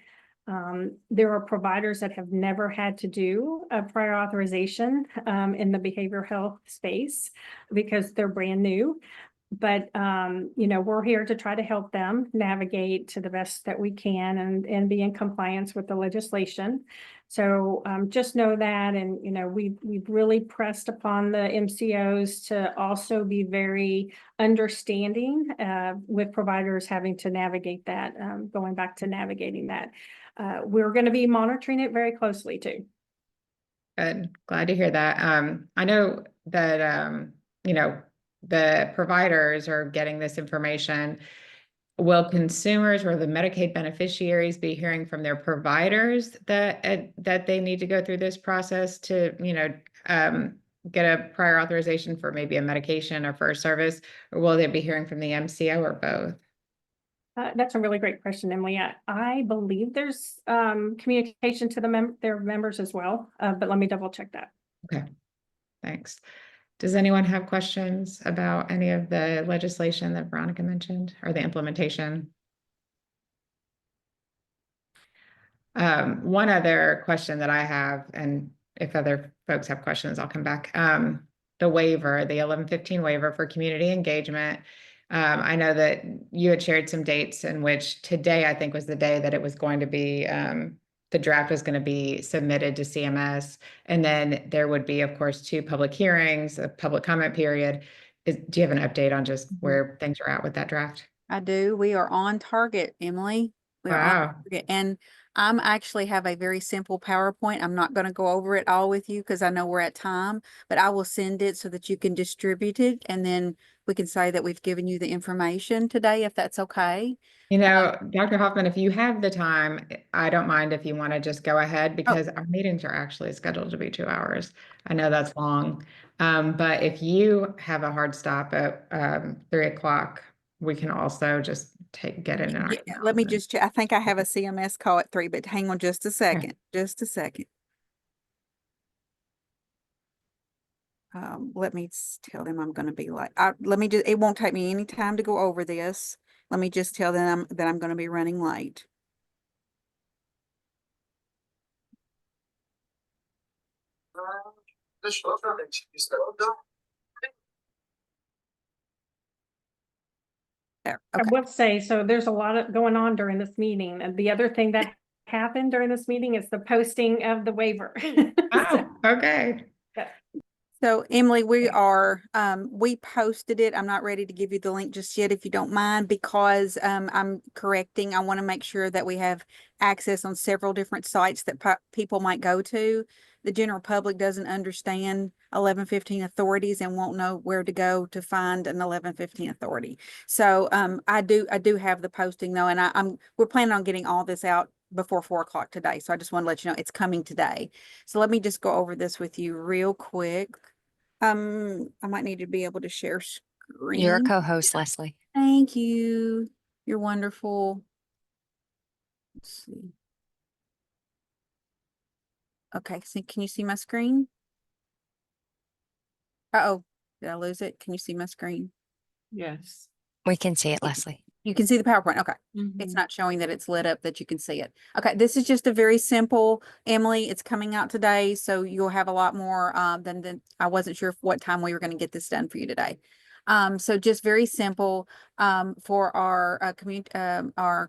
[SPEAKER 11] there are providers that have never had to do a prior authorization in the behavioral health space because they're brand new. But, we're here to try to help them navigate to the best that we can and be in compliance with the legislation. So just know that, and, we've really pressed upon the MCOs to also be very understanding with providers having to navigate that, going back to navigating that. We're going to be monitoring it very closely too.
[SPEAKER 2] Good. Glad to hear that. I know that, the providers are getting this information. Will consumers or the Medicaid beneficiaries be hearing from their providers that they need to go through this process to, get a prior authorization for maybe a medication or for a service, or will they be hearing from the MCO or both?
[SPEAKER 11] That's a really great question, Emily. I believe there's communication to their members as well, but let me double check that.
[SPEAKER 2] Okay, thanks. Does anyone have questions about any of the legislation that Veronica mentioned or the implementation? One other question that I have, and if other folks have questions, I'll come back. The waiver, the 1115 waiver for community engagement. I know that you had shared some dates in which today, I think, was the day that it was going to be, the draft was going to be submitted to CMS. And then there would be, of course, 2 public hearings, a public comment period. Do you have an update on just where things are at with that draft?
[SPEAKER 8] I do. We are on target, Emily. We are on
[SPEAKER 2] Wow.
[SPEAKER 8] target. And I'm actually have a very simple PowerPoint. I'm not going to go over it all with you because I know we're at time, but I will send it so that you can distribute it. And then we can say that we've given you the information today, if that's okay.
[SPEAKER 2] You know, Dr. Hoffman, if you have the time, I don't mind if you want to just go ahead because our meetings are actually scheduled to be 2 hours. I know that's long. But if you have a hard stop at 3 o'clock, we can also just get it in our
[SPEAKER 8] Yeah, let me
[SPEAKER 2] calendar.
[SPEAKER 8] just check. I think I have a CMS call at 3, but hang on just a second, just a second. Let me tell them I'm going to be like, let me just, it won't take me any time to go over this. Let me just tell them that I'm going to be running late. There,
[SPEAKER 11] I
[SPEAKER 8] okay.
[SPEAKER 11] will say, so there's a lot of going on during this meeting. And the other thing that happened during this meeting is the posting of the waiver.
[SPEAKER 2] Oh, okay.
[SPEAKER 8] So Emily, we posted it. I'm not ready to give you the link just yet, if you don't mind, because I'm correcting. I want to make sure that we have access on several different sites that people might go to. The general public doesn't understand 1115 authorities and won't know where to go to find an 1115 authority. So I do have the posting though, and we're planning on getting all this out before 4 o'clock today. So I just want to let you know it's coming today. So let me just go over this with you real quick. I might need to be able to share screen.
[SPEAKER 1] You're a co-host, Leslie.
[SPEAKER 8] Thank you. You're wonderful. Let's see. Okay, so can you see my screen? Uh-oh, did I lose it? Can you see my screen?
[SPEAKER 5] Yes.
[SPEAKER 1] We can see it, Leslie.
[SPEAKER 8] You can see the PowerPoint. Okay. It's not showing that it's lit up that you can see it. Okay, this is just a very simple, Emily, it's coming out today, so you'll have a lot more than I wasn't sure what time we were going to get this done for you today. So just very simple for our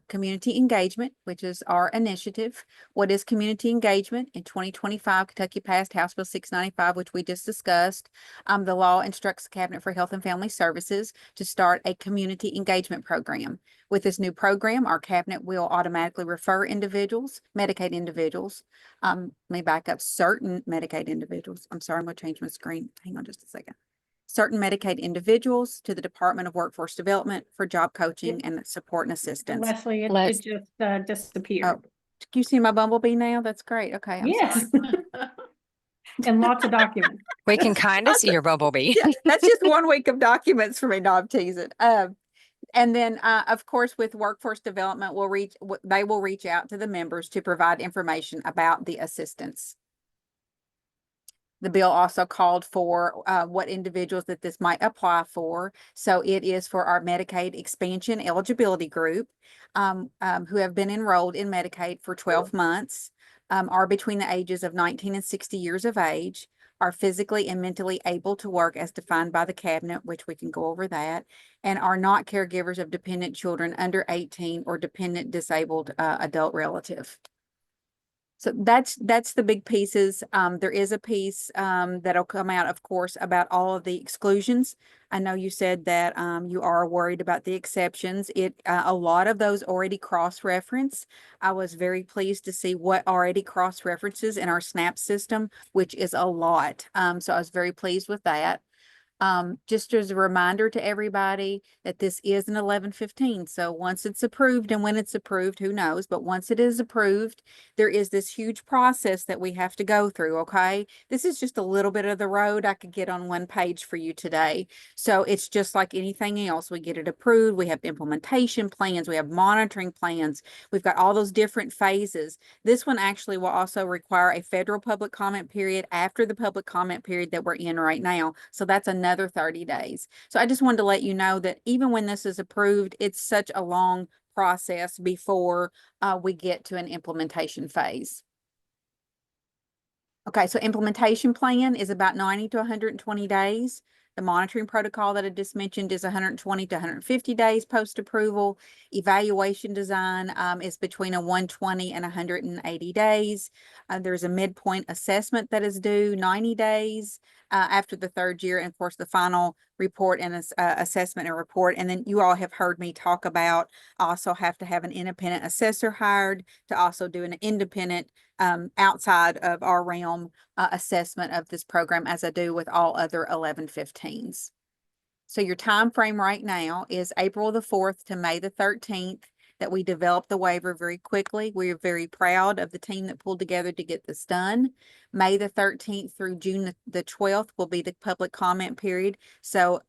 [SPEAKER 8] community engagement, which is our initiative. What is community engagement? In 2025, Kentucky passed House Bill 695, which we just discussed. The law instructs the Cabinet for Health and Family Services to start a community engagement program. With this new program, our cabinet will automatically refer individuals, Medicaid individuals, let me back up, certain Medicaid individuals. I'm sorry, I'm going to change my screen. Hang on just a second. Certain Medicaid individuals to the Department of Workforce Development for job coaching and support and assistance.
[SPEAKER 11] Leslie, it just disappeared.
[SPEAKER 8] Oh, can you see my bumblebee now? That's great. Okay.
[SPEAKER 11] Yes. And lots of documents.
[SPEAKER 1] We can kind of see your bumblebee.
[SPEAKER 8] Yeah, that's just 1 week of documents for me. No, I'm teasing. And then, of course, with workforce development, they will reach out to the members to provide information about the assistance. The bill also called for what individuals that this might apply for. So it is for our Medicaid expansion eligibility group who have been enrolled in Medicaid for 12 months, are between the ages of 19 and 60 years of age, are physically and mentally able to work as defined by the cabinet, which we can go over that, and are not caregivers of dependent children under 18 or dependent disabled adult relative. So that's the big pieces. There is a piece that'll come out, of course, about all of the exclusions. I know you said that you are worried about the exceptions. A lot of those already cross-reference. I was very pleased to see what already cross-references in our SNAP system, which is a lot. So I was very pleased with that. Just as a reminder to everybody that this is an 1115. So once it's approved, and when it's approved, who knows, but once it is approved, there is this huge process that we have to go through. Okay. This is just a little bit of the road I could get on 1 page for you today. So it's just like anything else. We get it approved. We have implementation plans. We have monitoring plans. We've got all those different phases. This one actually will also require a federal public comment period after the public comment period that we're in right now. So that's another 30 days. So I just wanted to let you know that even when this is approved, it's such a long process before we get to an implementation phase. Okay, so implementation plan is about 90 to 120 days. The monitoring protocol that I just mentioned is 120 to 150 days post-approval. Evaluation design is between 120 and 180 days. There's a midpoint assessment that is due 90 days after the 3rd year. And of course, the final report and assessment and report. And then you all have heard me talk about also have to have an independent assessor hired to also do an independent outside of our realm assessment of this program, as I do with all other 1115s. So your time frame right now is April the 4th to May the 13th that we developed the waiver very quickly. We are very proud of the team that pulled together to get this done. May the 13th through June the 12th will be the public comment period. So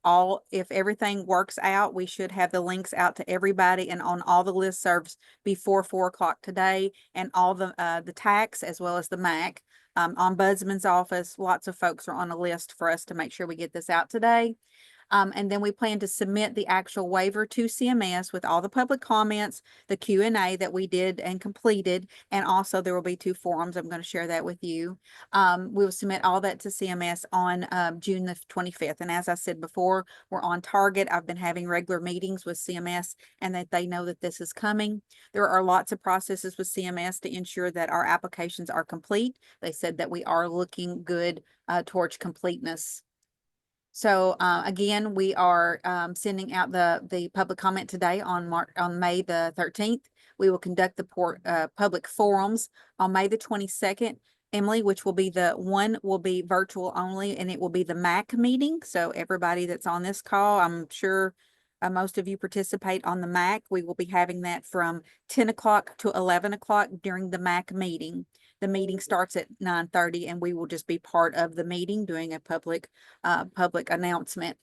[SPEAKER 8] if everything works out, we should have the links out to everybody and on all the listservs before 4 o'clock today, and all the TACs as well as the MAC. Ombudsman's office, lots of folks are on a list for us to make sure we get this out today. And then we plan to submit the actual waiver to CMS with all the public comments, the Q&A that we did and completed, and also there will be 2 forums. I'm going to share that with you. We will submit all that to CMS on June the 25th. And as I said before, we're on target. I've been having regular meetings with CMS and that they know that this is coming. There are lots of processes with CMS to ensure that our applications are complete. They said that we are looking good towards completeness. So again, we are sending out the public comment today on May the 13th. We will conduct the public forums on May the 22nd, Emily, which will be will be virtual only, and it will be the MAC meeting. So everybody that's on this call, I'm sure most of you participate on the MAC. We will be having that from 10 o'clock to 11 o'clock during the MAC meeting. The meeting starts at 9:30 and we will just be part of the meeting doing a public announcement.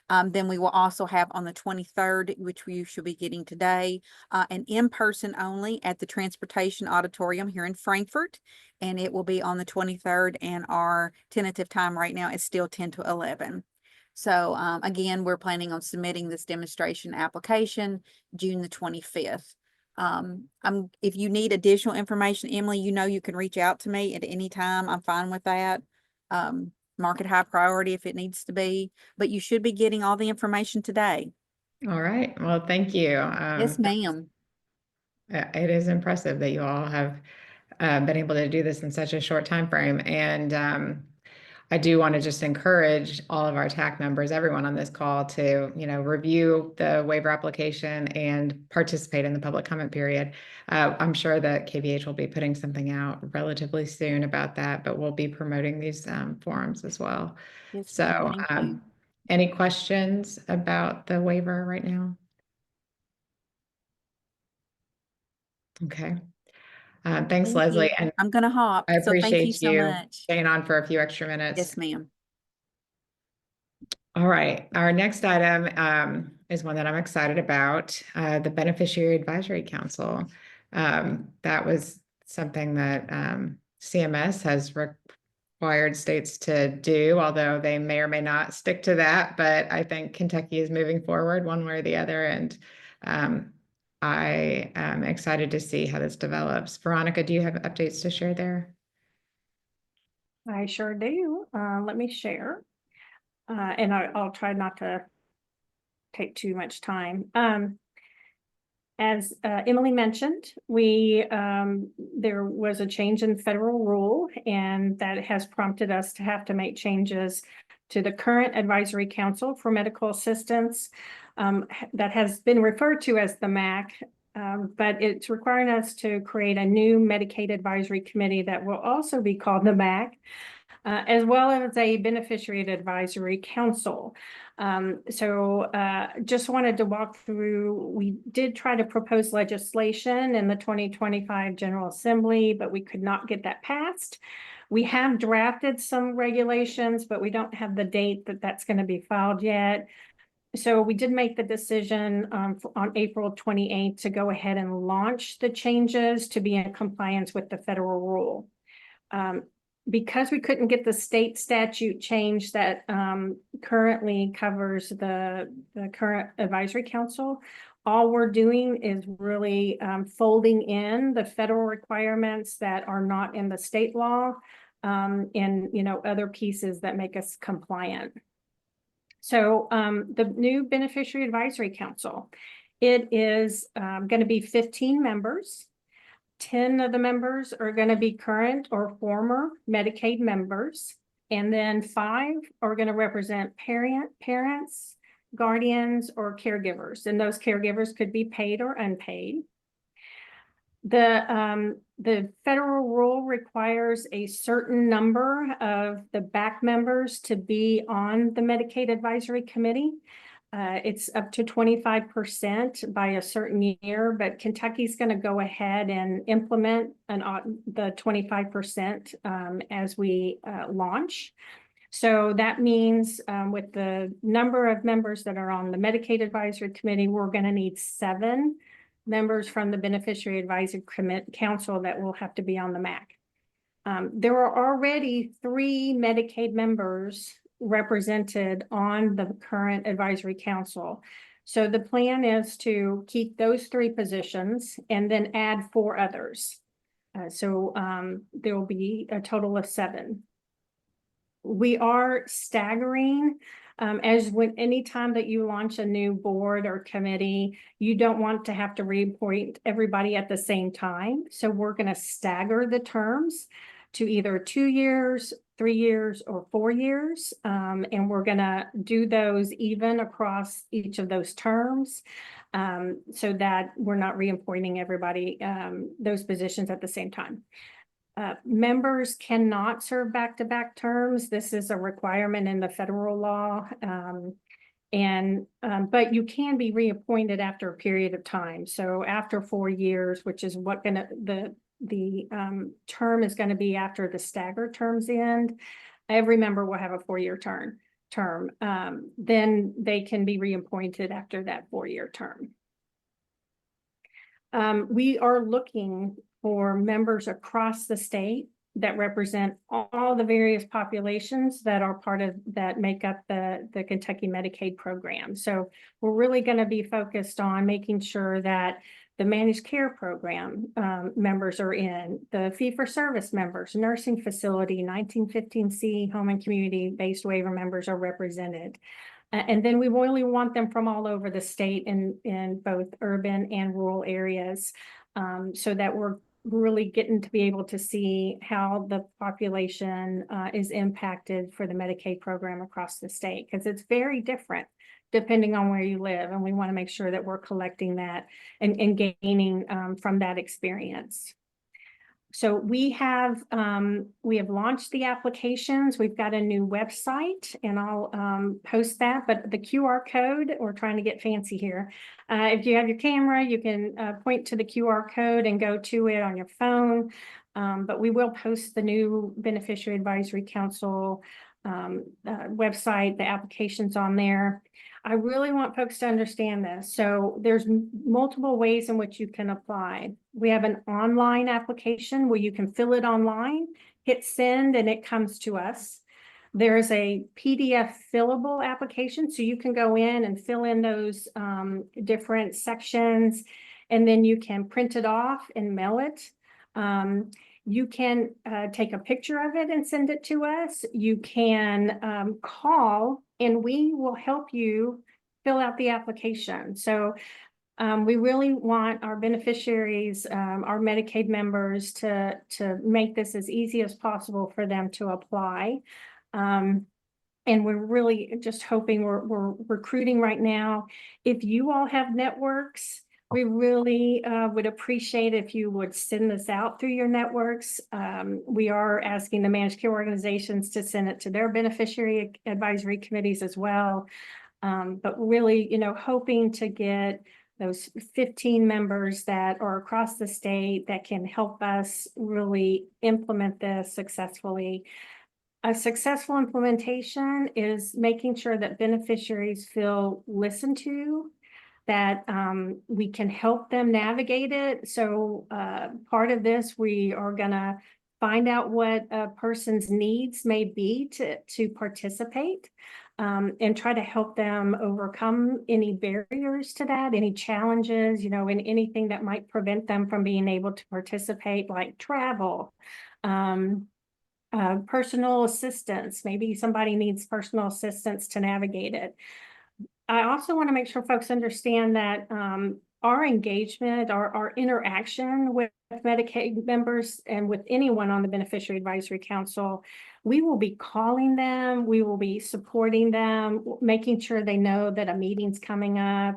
[SPEAKER 8] Then we will also have on the 23rd, which you should be getting today, an in-person only at the Transportation Auditorium here in Frankfort. And it will be on the 23rd, and our tentative time right now is still 10 to 11. So again, we're planning on submitting this demonstration application June the 25th. If you need additional information, Emily, you can reach out to me at any time. I'm fine with that. Mark it high priority if it needs to be, but you should be getting all the information today.
[SPEAKER 2] All right. Well, thank you.
[SPEAKER 8] Yes, ma'am.
[SPEAKER 2] It is impressive that you all have been able to do this in such a short time frame. And I do want to just encourage all of our TAC members, everyone on this call, to review the waiver application and participate in the public comment period. I'm sure that KVH will be putting something out relatively soon about that, but we'll be promoting these forums as well.
[SPEAKER 8] Yes,
[SPEAKER 2] so any questions about the waiver right now? Okay. Thanks,
[SPEAKER 8] Thank
[SPEAKER 2] Leslie.
[SPEAKER 8] you.
[SPEAKER 2] And
[SPEAKER 8] I'm going to hop.
[SPEAKER 2] I
[SPEAKER 8] So thank you
[SPEAKER 2] appreciate
[SPEAKER 8] so
[SPEAKER 2] you
[SPEAKER 8] much.
[SPEAKER 2] staying on for a few extra minutes.
[SPEAKER 8] Yes, ma'am.
[SPEAKER 2] All right. Our next item is one that I'm excited about, the Beneficiary Advisory Council. That was something that CMS has required states to do, although they may or may not stick to that. But I think Kentucky is moving forward one way or the other. And I am excited to see how this develops. Veronica, do you have updates to share there?
[SPEAKER 11] I sure do. Let me share. And I'll try not to take too much time. As Emily mentioned, there was a change in federal rule, and that has prompted us to have to make changes to the current Advisory Council for Medical Assistance that has been referred to as the MAC, but it's requiring us to create a new Medicaid Advisory Committee that will also be called the MAC. As well as a Beneficiary Advisory Council. Just wanted to walk through, we did try to propose legislation in the 2025 General Assembly, but we could not get that passed. We have drafted some regulations, but we don't have the date that that's going to be filed yet. So we did make the decision on April 28th to go ahead and launch the changes to be in compliance with the federal rule. Because we couldn't get the state statute change that currently covers the current advisory council, all we're doing is really folding in the federal requirements that are not in the state law and other pieces that make us compliant. So the new Beneficiary Advisory Council, it is going to be 15 members. 10 of the members are going to be current or former Medicaid members. And then 5 are going to represent parents, guardians, or caregivers. And those caregivers could be paid or unpaid. The federal rule requires a certain number of the BAC members to be on the Medicaid Advisory Committee. It's up to 25% by a certain year, but Kentucky's going to go ahead and implement the 25% as we launch. So that means with the number of members that are on the Medicaid Advisory Committee, we're going to need 7 members from the Beneficiary Advisory Council that will have to be on the MAC. There are already 3 Medicaid members represented on the current advisory council. So the plan is to keep those 3 positions and then add 4 others. So there will be a total of 7. We are staggering as when anytime that you launch a new board or committee, you don't want to have to reappoint everybody at the same time. So we're going to stagger the terms to either 2 years, 3 years, or 4 years. And we're going to do those even across each of those terms so that we're not reappointing everybody, those positions at the same time. Members cannot serve back-to-back terms. This is a requirement in the federal law. But you can be reappointed after a period of time. So after 4 years, which is what the term is going to be after the staggered terms end, every member will have a 4-year term. Then they can be reappointed after that 4-year term. We are looking for members across the state that represent all the various populations that are part of that make up the Kentucky Medicaid program. So we're really going to be focused on making sure that the managed care program members are in, the fee-for-service members, nursing facility, 1915C, home and community-based waiver members are represented. And then we really want them from all over the state in both urban and rural areas so that we're really getting to be able to see how the population is impacted for the Medicaid program across the state, because it's very different depending on where you live. And we want to make sure that we're collecting that and gaining from that experience. So we have launched the applications. We've got a new website and I'll post that, but the QR code, we're trying to get fancy here. If you have your camera, you can point to the QR code and go to it on your phone. But we will post the new Beneficiary Advisory Council website, the applications on there. I really want folks to understand this. So there's multiple ways in which you can apply. We have an online application where you can fill it online, hit send, and it comes to us. There's a PDF fillable application, so you can go in and fill in those different sections, and then you can print it off and mail it. You can take a picture of it and send it to us. You can call and we will help you fill out the application. So we really want our beneficiaries, our Medicaid members to make this as easy as possible for them to apply. And we're really just hoping we're recruiting right now. If you all have networks, we really would appreciate if you would send this out through your networks. We are asking the managed care organizations to send it to their beneficiary advisory committees as well. But really, hoping to get those 15 members that are across the state that can help us really implement this successfully. A successful implementation is making sure that beneficiaries feel listened to, that we can help them navigate it. So part of this, we are going to find out what a person's needs may be to participate and try to help them overcome any barriers to that, any challenges, in anything that might prevent them from being able to participate, like travel, personal assistance. Maybe somebody needs personal assistance to navigate it. I also want to make sure folks understand that our engagement, our interaction with Medicaid members and with anyone on the Beneficiary Advisory Council, we will be calling them, we will be supporting them, making sure they know that a meeting's coming up,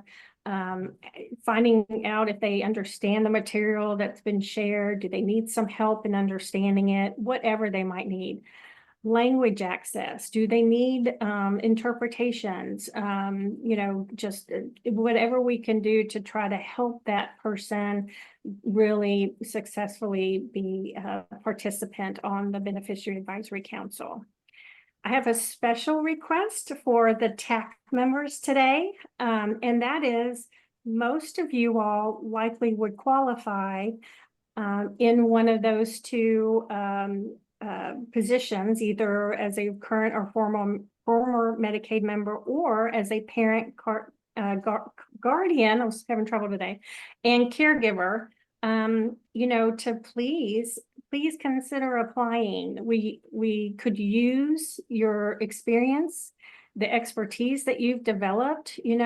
[SPEAKER 11] finding out if they understand the material that's been shared, do they need some help in understanding it, whatever they might need. Language access, do they need interpretations, just whatever we can do to try to help that person really successfully be a participant on the Beneficiary Advisory Council. I have a special request for the TAC members today, and that is most of you all likely would qualify in one of those two positions, either as a current or former Medicaid member or as a parent guardian, I was having trouble today, and caregiver, to please consider applying. We could use your experience, the expertise that you've developed, in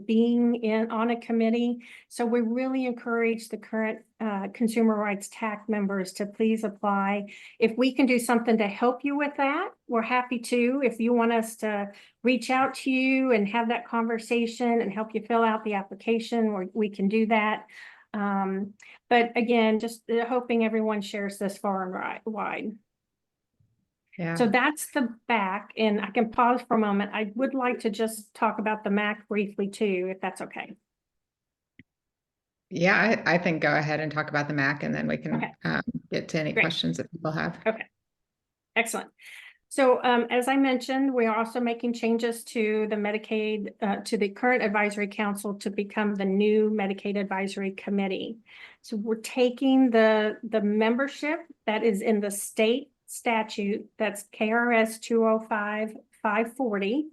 [SPEAKER 11] being on a committee. So we really encourage the current consumer rights TAC members to please apply. If we can do something to help you with that, we're happy to. If you want us to reach out to you and have that conversation and help you fill out the application, we can do that. But again, just hoping everyone shares this far and wide.
[SPEAKER 2] Yeah.
[SPEAKER 11] So that's the back, and I can pause for a moment. I would like to just talk about the MAC briefly too, if that's okay.
[SPEAKER 2] Yeah, I think go ahead and talk about the MAC, and then we can get to any
[SPEAKER 11] Great.
[SPEAKER 2] questions that people have.
[SPEAKER 11] Okay, excellent. So as I mentioned, we are also making changes to the Medicaid, to the current advisory council to become the new Medicaid Advisory Committee. So we're taking the membership that is in the state statute, that's KRS 205-540,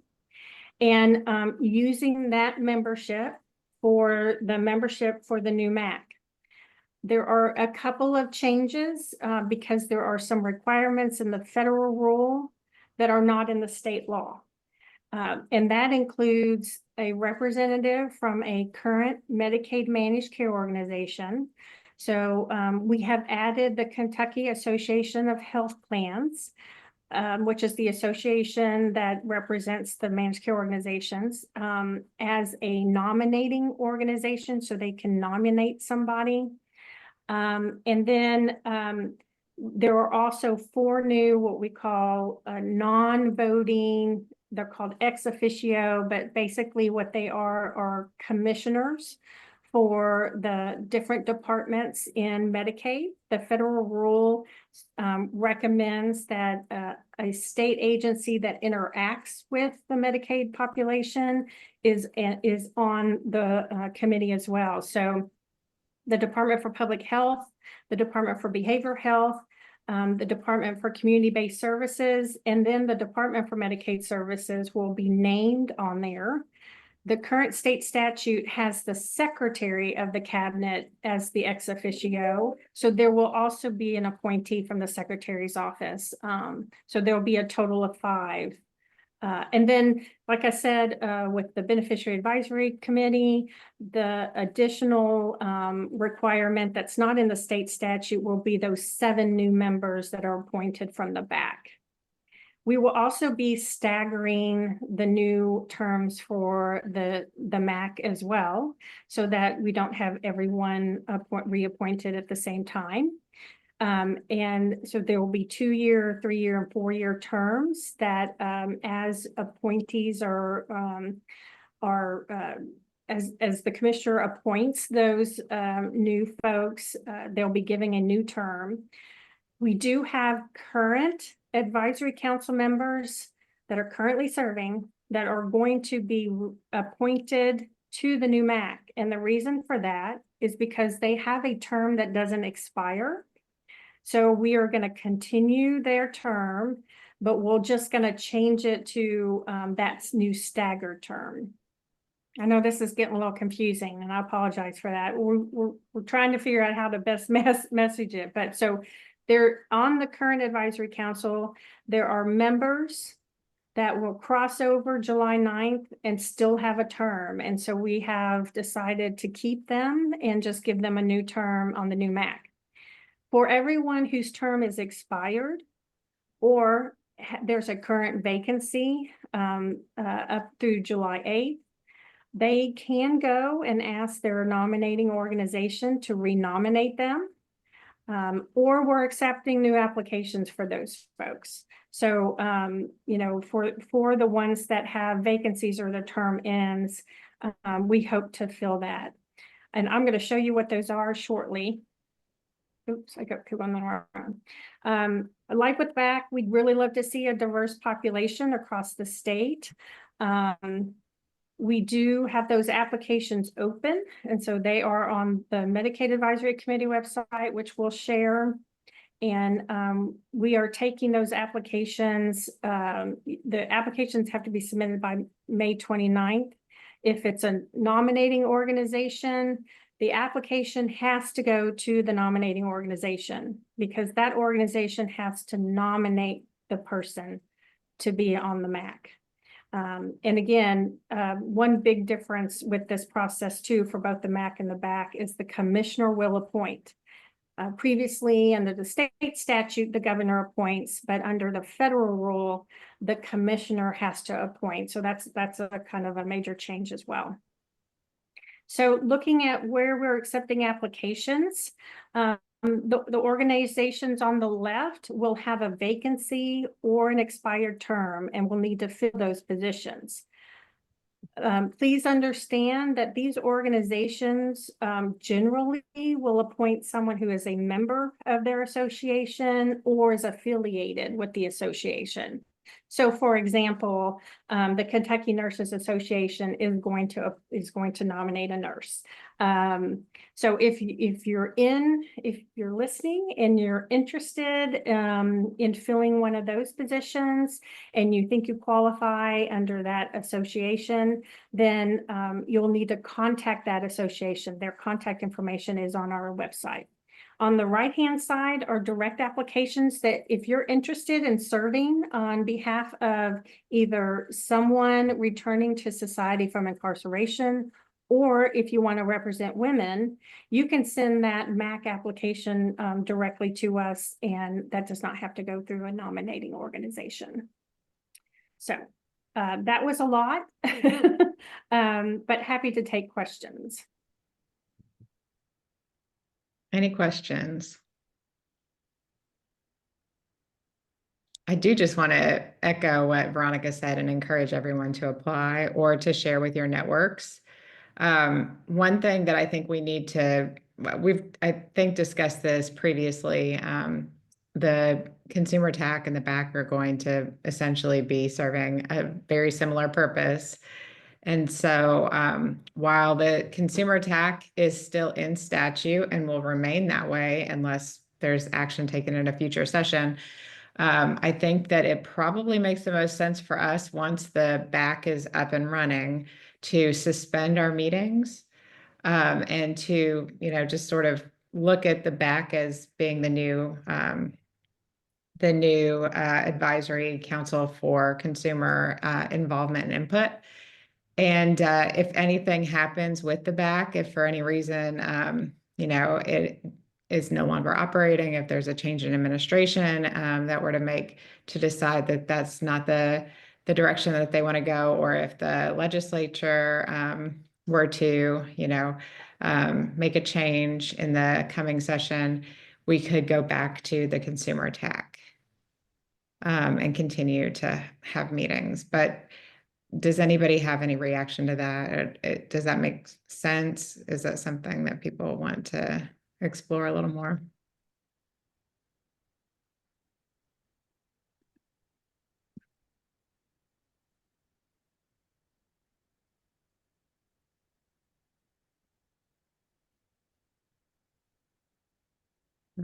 [SPEAKER 11] and using that membership for the membership for the new MAC. There are a couple of changes because there are some requirements in the federal rule that are not in the state law. And that includes a representative from a current Medicaid managed care organization. So we have added the Kentucky Association of Health Plans, which is the association that represents the managed care organizations, as a nominating organization, so they can nominate somebody. And then there are also 4 new, what we call non-voting, they're called ex officio, but basically what they are commissioners for the different departments in Medicaid. The federal rule recommends that a state agency that interacts with the Medicaid population is on the committee as well. So the Department for Public Health, the Department for Behavioral Health, the Department for Community-Based Services, and then the Department for Medicaid Services will be named on there. The current state statute has the Secretary of the Cabinet as the ex officio. So there will also be an appointee from the Secretary's office. So there will be a total of 5. And then, like I said, with the Beneficiary Advisory Committee, the additional requirement that's not in the state statute will be those 7 new members that are appointed from the back. We will also be staggering the new terms for the MAC as well, so that we don't have everyone reappointed at the same time. And so there will be 2-year, 3-year, and 4-year terms that as appointees as the commissioner appoints those new folks, they'll be giving a new term. We do have current advisory council members that are currently serving that are going to be appointed to the new MAC. And the reason for that is because they have a term that doesn't expire. So we are going to continue their term, but we're just going to change it to that new staggered term. I know this is getting a little confusing, and I apologize for that. We're trying to figure out how to best message it. But so they're on the current advisory council. There are members that will cross over July 9th and still have a term. And so we have decided to keep them and just give them a new term on the new MAC. For everyone whose term is expired or there's a current vacancy up through July 8th, they can go and ask their nominating organization to renominate them. Or we're accepting new applications for those folks. So, you know, for the ones that have vacancies or the term ends, we hope to fill that. And I'm going to show you what those are shortly. Oops, I got two on the wrong. Like with BAC, we'd really love to see a diverse population across the state. We do have those applications open, and so they are on the Medicaid Advisory Committee website, which we'll share. And we are taking those applications. The applications have to be submitted by May 29th. If it's a nominating organization, the application has to go to the nominating organization because that organization has to nominate the person to be on the MAC. And again, one big difference with this process too, for both the MAC and the BAC, is the commissioner will appoint. Previously, under the state statute, the governor appoints, but under the federal rule, the commissioner has to appoint. So that's a kind of a major change as well. So looking at where we're accepting applications, the organizations on the left will have a vacancy or an expired term and will need to fill those positions. Please understand that these organizations generally will appoint someone who is a member of their association or is affiliated with the association. So, for example, the Kentucky Nurses Association is going to nominate a nurse. So if you're listening and you're interested in filling one of those positions and you think you qualify under that association, then you'll need to contact that association. Their contact information is on our website. On the right-hand side are direct applications that if you're interested in serving on behalf of either someone returning to society from incarceration, or if you want to represent women, you can send that MAC application directly to us, and that does not have to go through a nominating organization. So that was a lot, but happy to take questions.
[SPEAKER 2] Any questions? I do just want to echo what Veronica said and encourage everyone to apply or to share with your networks. One thing that I think we need to, I think, discussed this previously. The consumer TAC and the BAC are going to essentially be serving a very similar purpose. And so while the consumer TAC is still in statute and will remain that way unless there's action taken in a future session, I think that it probably makes the most sense for us, once the BAC is up and running, to suspend our meetings and to, just sort of look at the BAC as being the new advisory council for consumer involvement and input. And if anything happens with the BAC, if for any reason, it is no longer operating, if there's a change in administration that were to decide that that's not the direction that they want to go, or if the legislature were to, make a change in the coming session, we could go back to the consumer TAC and continue to have meetings. But does anybody have any reaction to that? Does that make sense? Is that something that people want to explore a little more?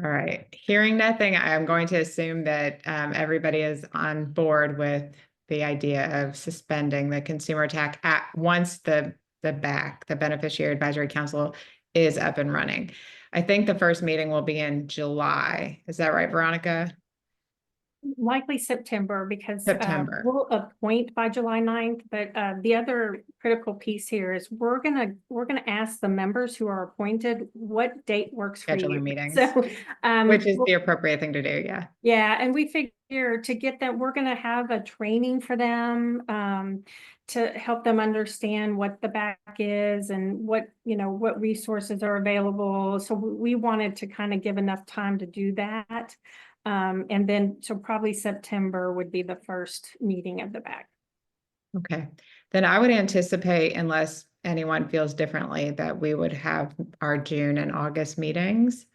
[SPEAKER 2] All right, hearing nothing, I'm going to assume that everybody is on board with the idea of suspending the consumer TAC once the BAC, the Beneficiary Advisory Council, is up and running. I think the first meeting will be in July. Is that right, Veronica?
[SPEAKER 11] Likely September, because
[SPEAKER 2] September.
[SPEAKER 11] we'll appoint by July 9th. But the other critical piece here is we're gonna ask the members who are appointed what date works for
[SPEAKER 2] Scheduling
[SPEAKER 11] you.
[SPEAKER 2] meetings.
[SPEAKER 11] So
[SPEAKER 2] Which is the appropriate thing to do, yeah.
[SPEAKER 11] yeah, and we figure to get them, we're gonna have a training for them to help them understand what the back is and what, you know, what resources are available. So we wanted to kind of give enough time to do that. And then, so probably September would be the first meeting of the back.
[SPEAKER 2] Okay, then I would anticipate, unless anyone feels differently, that we would have our June and August meetings.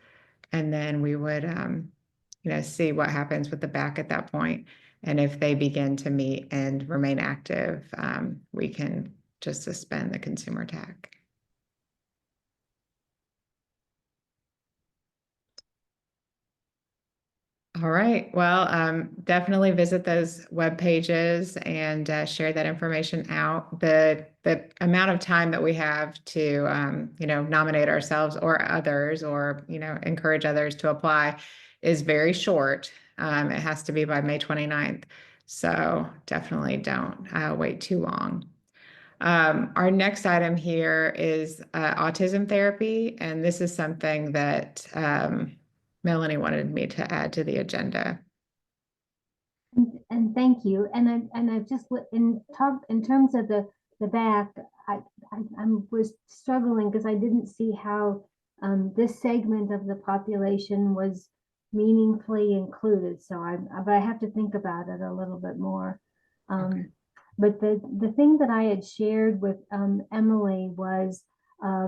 [SPEAKER 2] And then we would, you know, see what happens with the back at that point. And if they begin to meet and remain active, we can just suspend the consumer TAC. All right, well, definitely visit those web pages and share that information out. The amount of time that we have to, you know, nominate ourselves or others, or, you know, encourage others to apply is very short. It has to be by May 29th. So definitely don't wait too long. Our next item here is autism therapy, and this is something that Melanie wanted me to add to the agenda.
[SPEAKER 6] And thank you. And I've just in terms of the back, I was struggling because I didn't see how this segment of the population was meaningfully included. So but I have to think about it a little bit more.
[SPEAKER 2] Okay.
[SPEAKER 6] But the thing that I had shared with Emily was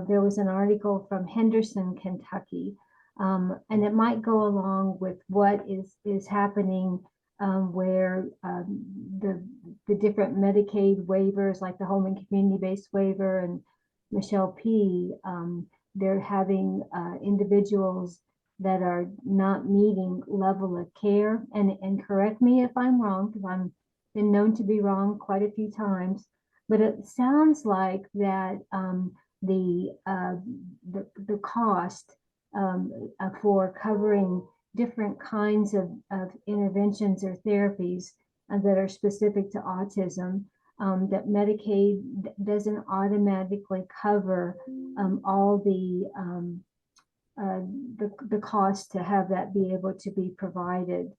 [SPEAKER 6] there was an article from Henderson, Kentucky, and it might go along with what is happening where the different Medicaid waivers, like the home and community-based waiver and Michelle P., they're having individuals that are not meeting level of care. And correct me if I'm wrong, because I'm been known to be wrong quite a few times, but it sounds like that the cost for covering different kinds of interventions or therapies that are specific to autism, that Medicaid doesn't automatically cover all the cost to have that be able to be provided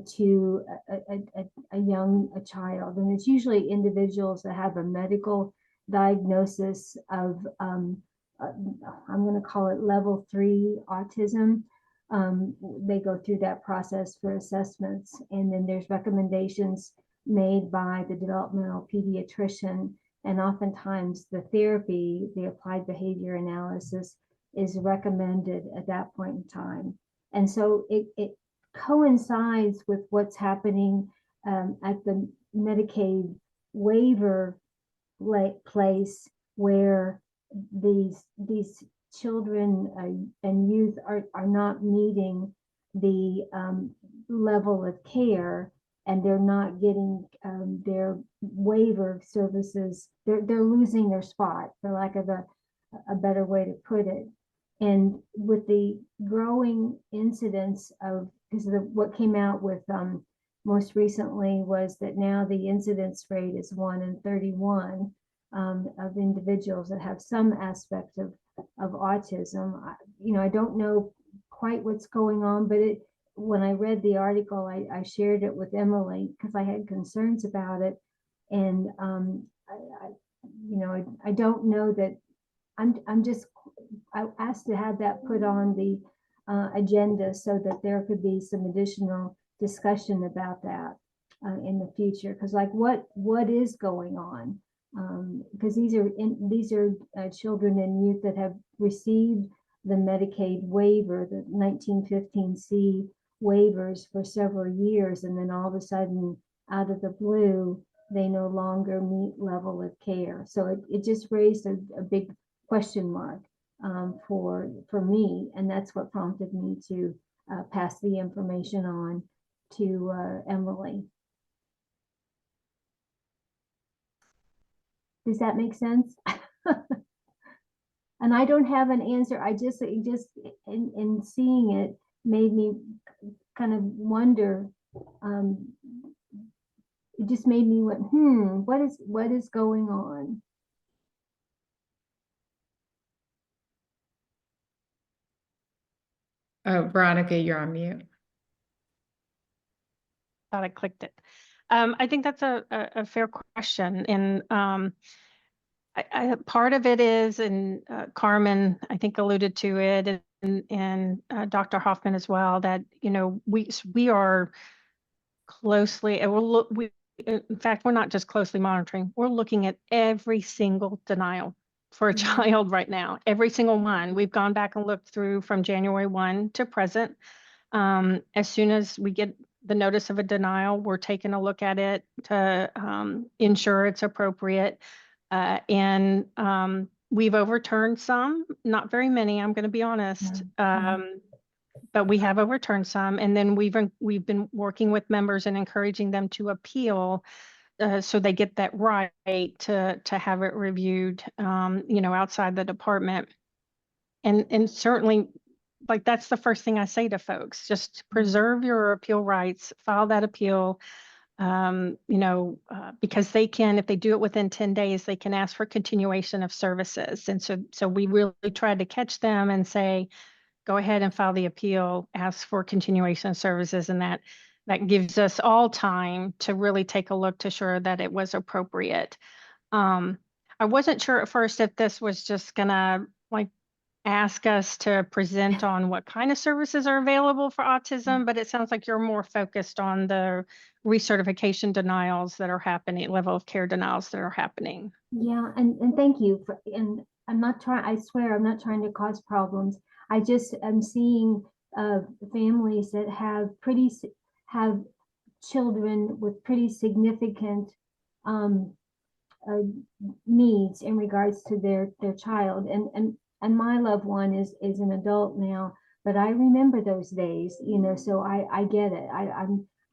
[SPEAKER 6] to a child. And it's usually individuals that have a medical diagnosis of, I'm going to call it level 3 autism. They go through that process for assessments, and then there's recommendations made by the developmental pediatrician, and oftentimes the therapy, the applied behavior analysis, is recommended at that point in time. And so it coincides with what's happening at the Medicaid waiver place, where these children and youth are not meeting the level of care, and they're not getting their waiver services. They're losing their spot, for lack of a better way to put it. And with the growing incidence of, because of what came out with most recently was that now the incidence rate is 1 in 31 of individuals that have some aspect of autism. You know, I don't know quite what's going on, but when I read the article, I shared it with Emily because I had concerns about it. And I don't know that I asked to have that put on the agenda so that there could be some additional discussion about that in the future. Because like what is going on? Because these are children and youth that have received the Medicaid waiver, the 1915C waivers for several years, and then all of a sudden, out of the blue, they no longer meet level of care. So it just raised a big question mark for me, and that's what prompted me to pass the information on to Emily. Does that make sense? And I don't have an answer. I just in seeing it made me kind of wonder um, it just made me went, what is going on?
[SPEAKER 2] Oh, Veronica, you're on mute.
[SPEAKER 11] Thought I clicked it. I think that's a fair question. And part of it is, and Carmen, I think, alluded to it, and Dr. Hoffman as well, that, we are closely, and in fact, we're not just closely monitoring, we're looking at every single denial for a child right now, every single one. We've gone back and looked through from January 1 to present. As soon as we get the notice of a denial, we're taking a look at it to ensure it's appropriate. And we've overturned some, not very many, I'm going to be honest. But we have overturned some, and then we've been working with members and encouraging them to appeal, so they get that right to have it reviewed, outside the department. And certainly, like, that's the first thing I say to folks: just preserve your appeal rights, file that appeal. Because they can, if they do it within 10 days, they can ask for continuation of services. And so we really tried to catch them and say, go ahead and file the appeal, ask for continuation of services, and that gives us all time to really take a look to sure that it was appropriate. I wasn't sure at first if this was just gonna ask us to present on what kind of services are available for autism, but it sounds like you're more focused on the recertification denials that are happening, level of care denials that are happening.
[SPEAKER 6] Yeah, and thank you for, and I'm not trying, I swear I'm not trying to cause problems. I just am seeing families that have children with pretty significant um, uh, needs in regards to their child, and my loved one is an adult now, but I remember those days, so I get it.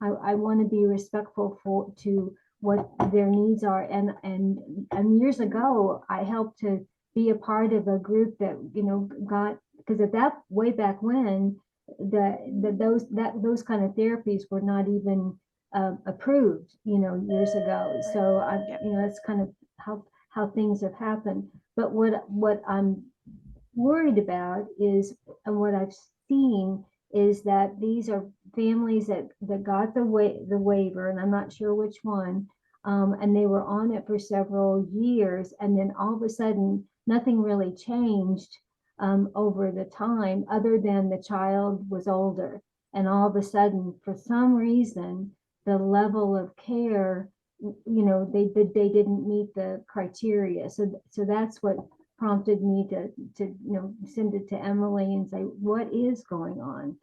[SPEAKER 6] I want to be respectful to what their needs are, and years ago I helped to be a part of a group that got, because at that way back when those kind of therapies were not even approved, years ago. So that's kind of how things have happened. But what I'm worried about is, and what I've seen is that these are families that got the waiver, and I'm not sure which one, and they were on it for several years, and then all of a sudden nothing really changed over the time, other than the child was older, and all of a sudden, for some reason, the level of care, they didn't meet the criteria. So that's what prompted me to send it to Emily and say, what is going on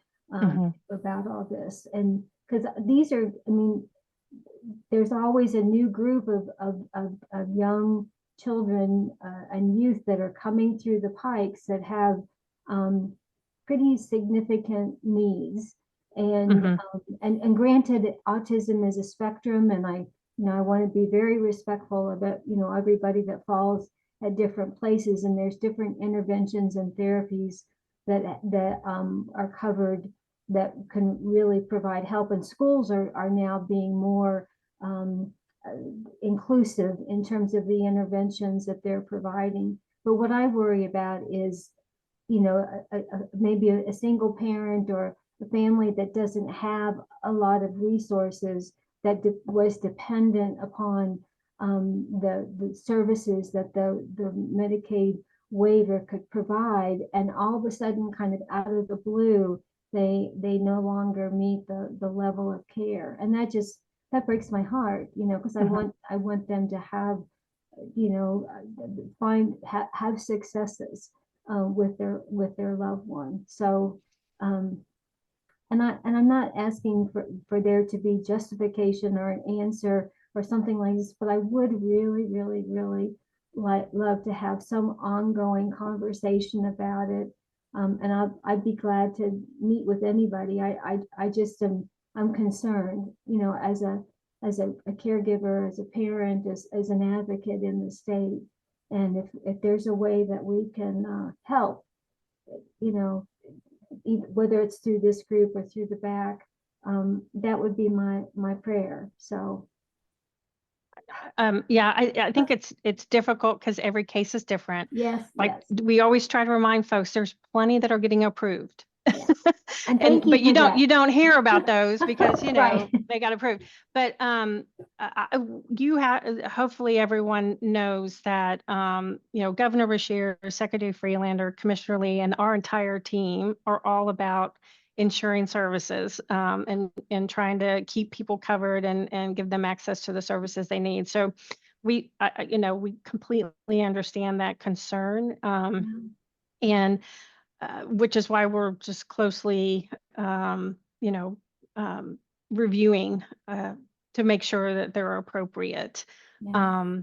[SPEAKER 6] about all this? And because these are, I mean, there's always a new group of young children and youth that are coming through the pikes that have pretty significant needs. And and granted, autism is a spectrum, and I want to be very respectful about everybody that falls at different places, and there's different interventions and therapies that are covered that can really provide help. And schools are now being more inclusive in terms of the interventions that they're providing. But what I worry about is, maybe a single parent or a family that doesn't have a lot of resources, that was dependent upon the services that the Medicaid waiver could provide, and all of a sudden, kind of out of the blue, they no longer meet the level of care, and that breaks my heart, because I want them to have, have successes with their loved one. So and I'm not asking for there to be justification or an answer or something like this, but I would really, really, really love to have some ongoing conversation about it. And I'd be glad to meet with anybody. I just I'm concerned, as a caregiver, as a parent, as an advocate in the state. And if there's a way that we can help, whether it's through this group or through the back, that would be my prayer. So
[SPEAKER 11] Yeah, I think it's difficult because every case is different.
[SPEAKER 6] yes,
[SPEAKER 11] Like
[SPEAKER 6] yes,
[SPEAKER 11] we always try to remind folks, there's plenty that are getting approved.
[SPEAKER 6] yes. And thank you
[SPEAKER 11] But
[SPEAKER 6] for that.
[SPEAKER 11] you don't hear about those because
[SPEAKER 6] Right.
[SPEAKER 11] they got approved. But you have hopefully everyone knows that Governor Bashir, Secretary Freelander, Commissioner Lee, and our entire team are all about ensuring services and trying to keep people covered and give them access to the services they need. So we completely understand that concern, and which is why we're just closely, reviewing to make sure that they're appropriate.
[SPEAKER 6] Yeah.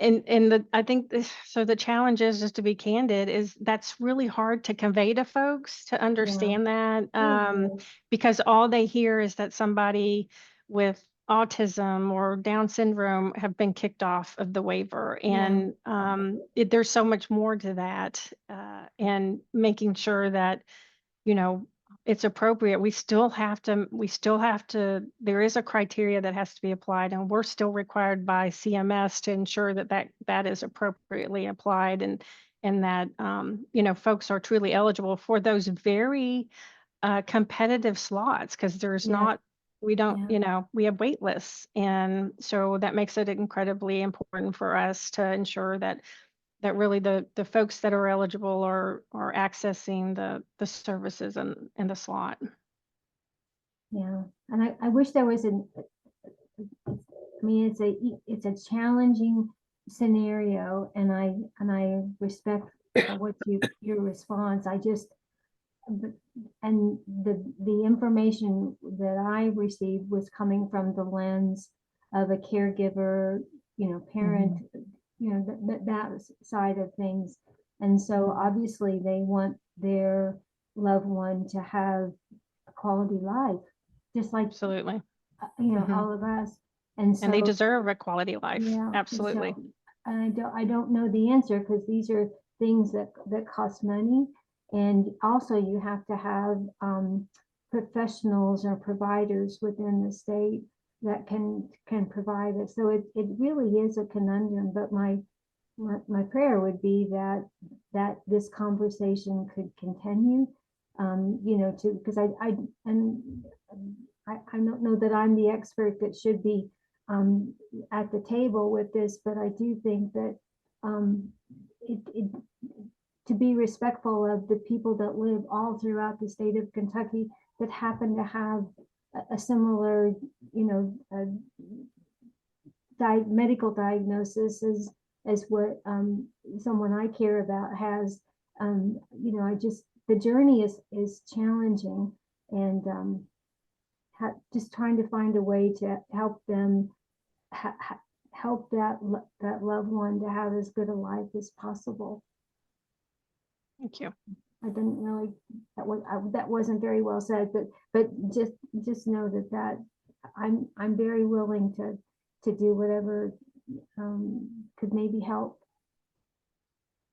[SPEAKER 11] I think so the challenge is, just to be candid, is that's really hard to convey to folks to understand that, because all they hear is that somebody with autism or Down syndrome have been kicked off of the waiver. And there's so much more to that, and making sure that, it's appropriate. We still have to, there is a criteria that has to be applied, and we're still required by CMS to ensure that is appropriately applied, and that, folks are truly eligible for those very competitive slots, because there's not, we don't, we have wait lists. And so that makes it incredibly important for us to ensure that really the folks that are eligible are accessing the services in the slot.
[SPEAKER 6] Yeah, and I wish there was I mean, it's a challenging scenario, and I respect what your response. And the information that I received was coming from the lens of a caregiver, parent, that side of things. And so obviously they want their loved one to have a quality life, just like
[SPEAKER 11] Absolutely.
[SPEAKER 6] all of us. And so,
[SPEAKER 11] and they deserve a quality life.
[SPEAKER 6] yeah,
[SPEAKER 11] Absolutely.
[SPEAKER 6] so I don't know the answer, because these are things that cost money, and also you have to have professionals or providers within the state that can provide it. So it really is a conundrum. But my prayer would be that this conversation could continue, because I don't know that I'm the expert that should be at the table with this, but I do think that it to be respectful of the people that live all throughout the state of Kentucky that happen to have a similar, medical diagnosis as what someone I care about has. The journey is challenging, and just trying to find a way to help them help that loved one to have as good a life as possible.
[SPEAKER 11] Thank you.
[SPEAKER 6] I didn't really, that wasn't very well said, but just know that I'm very willing to do whatever could maybe help.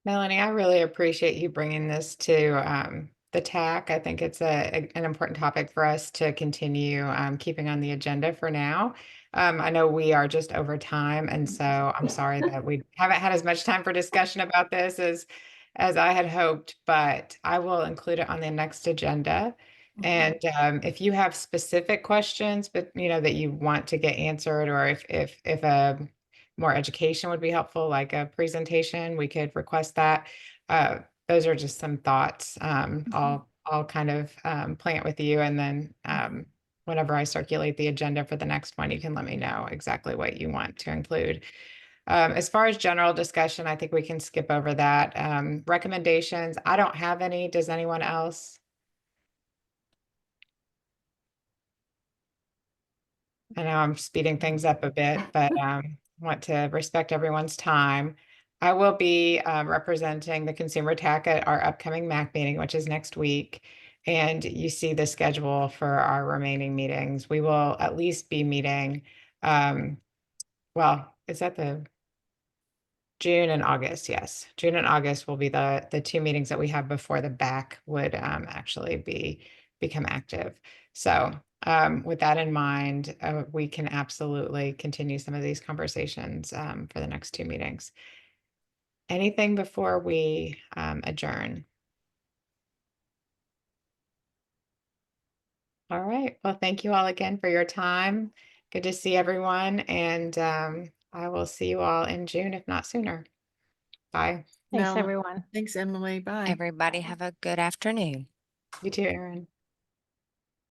[SPEAKER 2] Melanie, I really appreciate you bringing this to the TAC. I think it's an important topic for us to continue keeping on the agenda for now. I know we are just over time, and so I'm sorry that we haven't had as much time for discussion about this as I had hoped, but I will include it on the next agenda. And if you have specific questions, but that you want to get answered, or if more education would be helpful, like a presentation, we could request that. Those are just some thoughts. I'll kind of plant with you, and then whenever I circulate the agenda for the next one, you can let me know exactly what you want to include. As far as general discussion, I think we can skip over that. Recommendations, I don't have any. Does anyone else? I know I'm speeding things up a bit, but want to respect everyone's time. I will be representing the consumer TAC at our upcoming MAC meeting, which is next week. And you see the schedule for our remaining meetings. We will at least be meeting, well, is that the June and August? Yes. June and August will be the two meetings that we have before the BAC would actually become active. So with that in mind, we can absolutely continue some of these conversations for the next 2 meetings. Anything before we adjourn? All right. Well, thank you all again for your time. Good to see everyone. And I will see you all in June, if not sooner. Bye.
[SPEAKER 11] Thanks,
[SPEAKER 5] Mel,
[SPEAKER 11] everyone.
[SPEAKER 5] thanks, Emily. Bye.
[SPEAKER 1] Everybody have a good afternoon.
[SPEAKER 2] You too, Erin.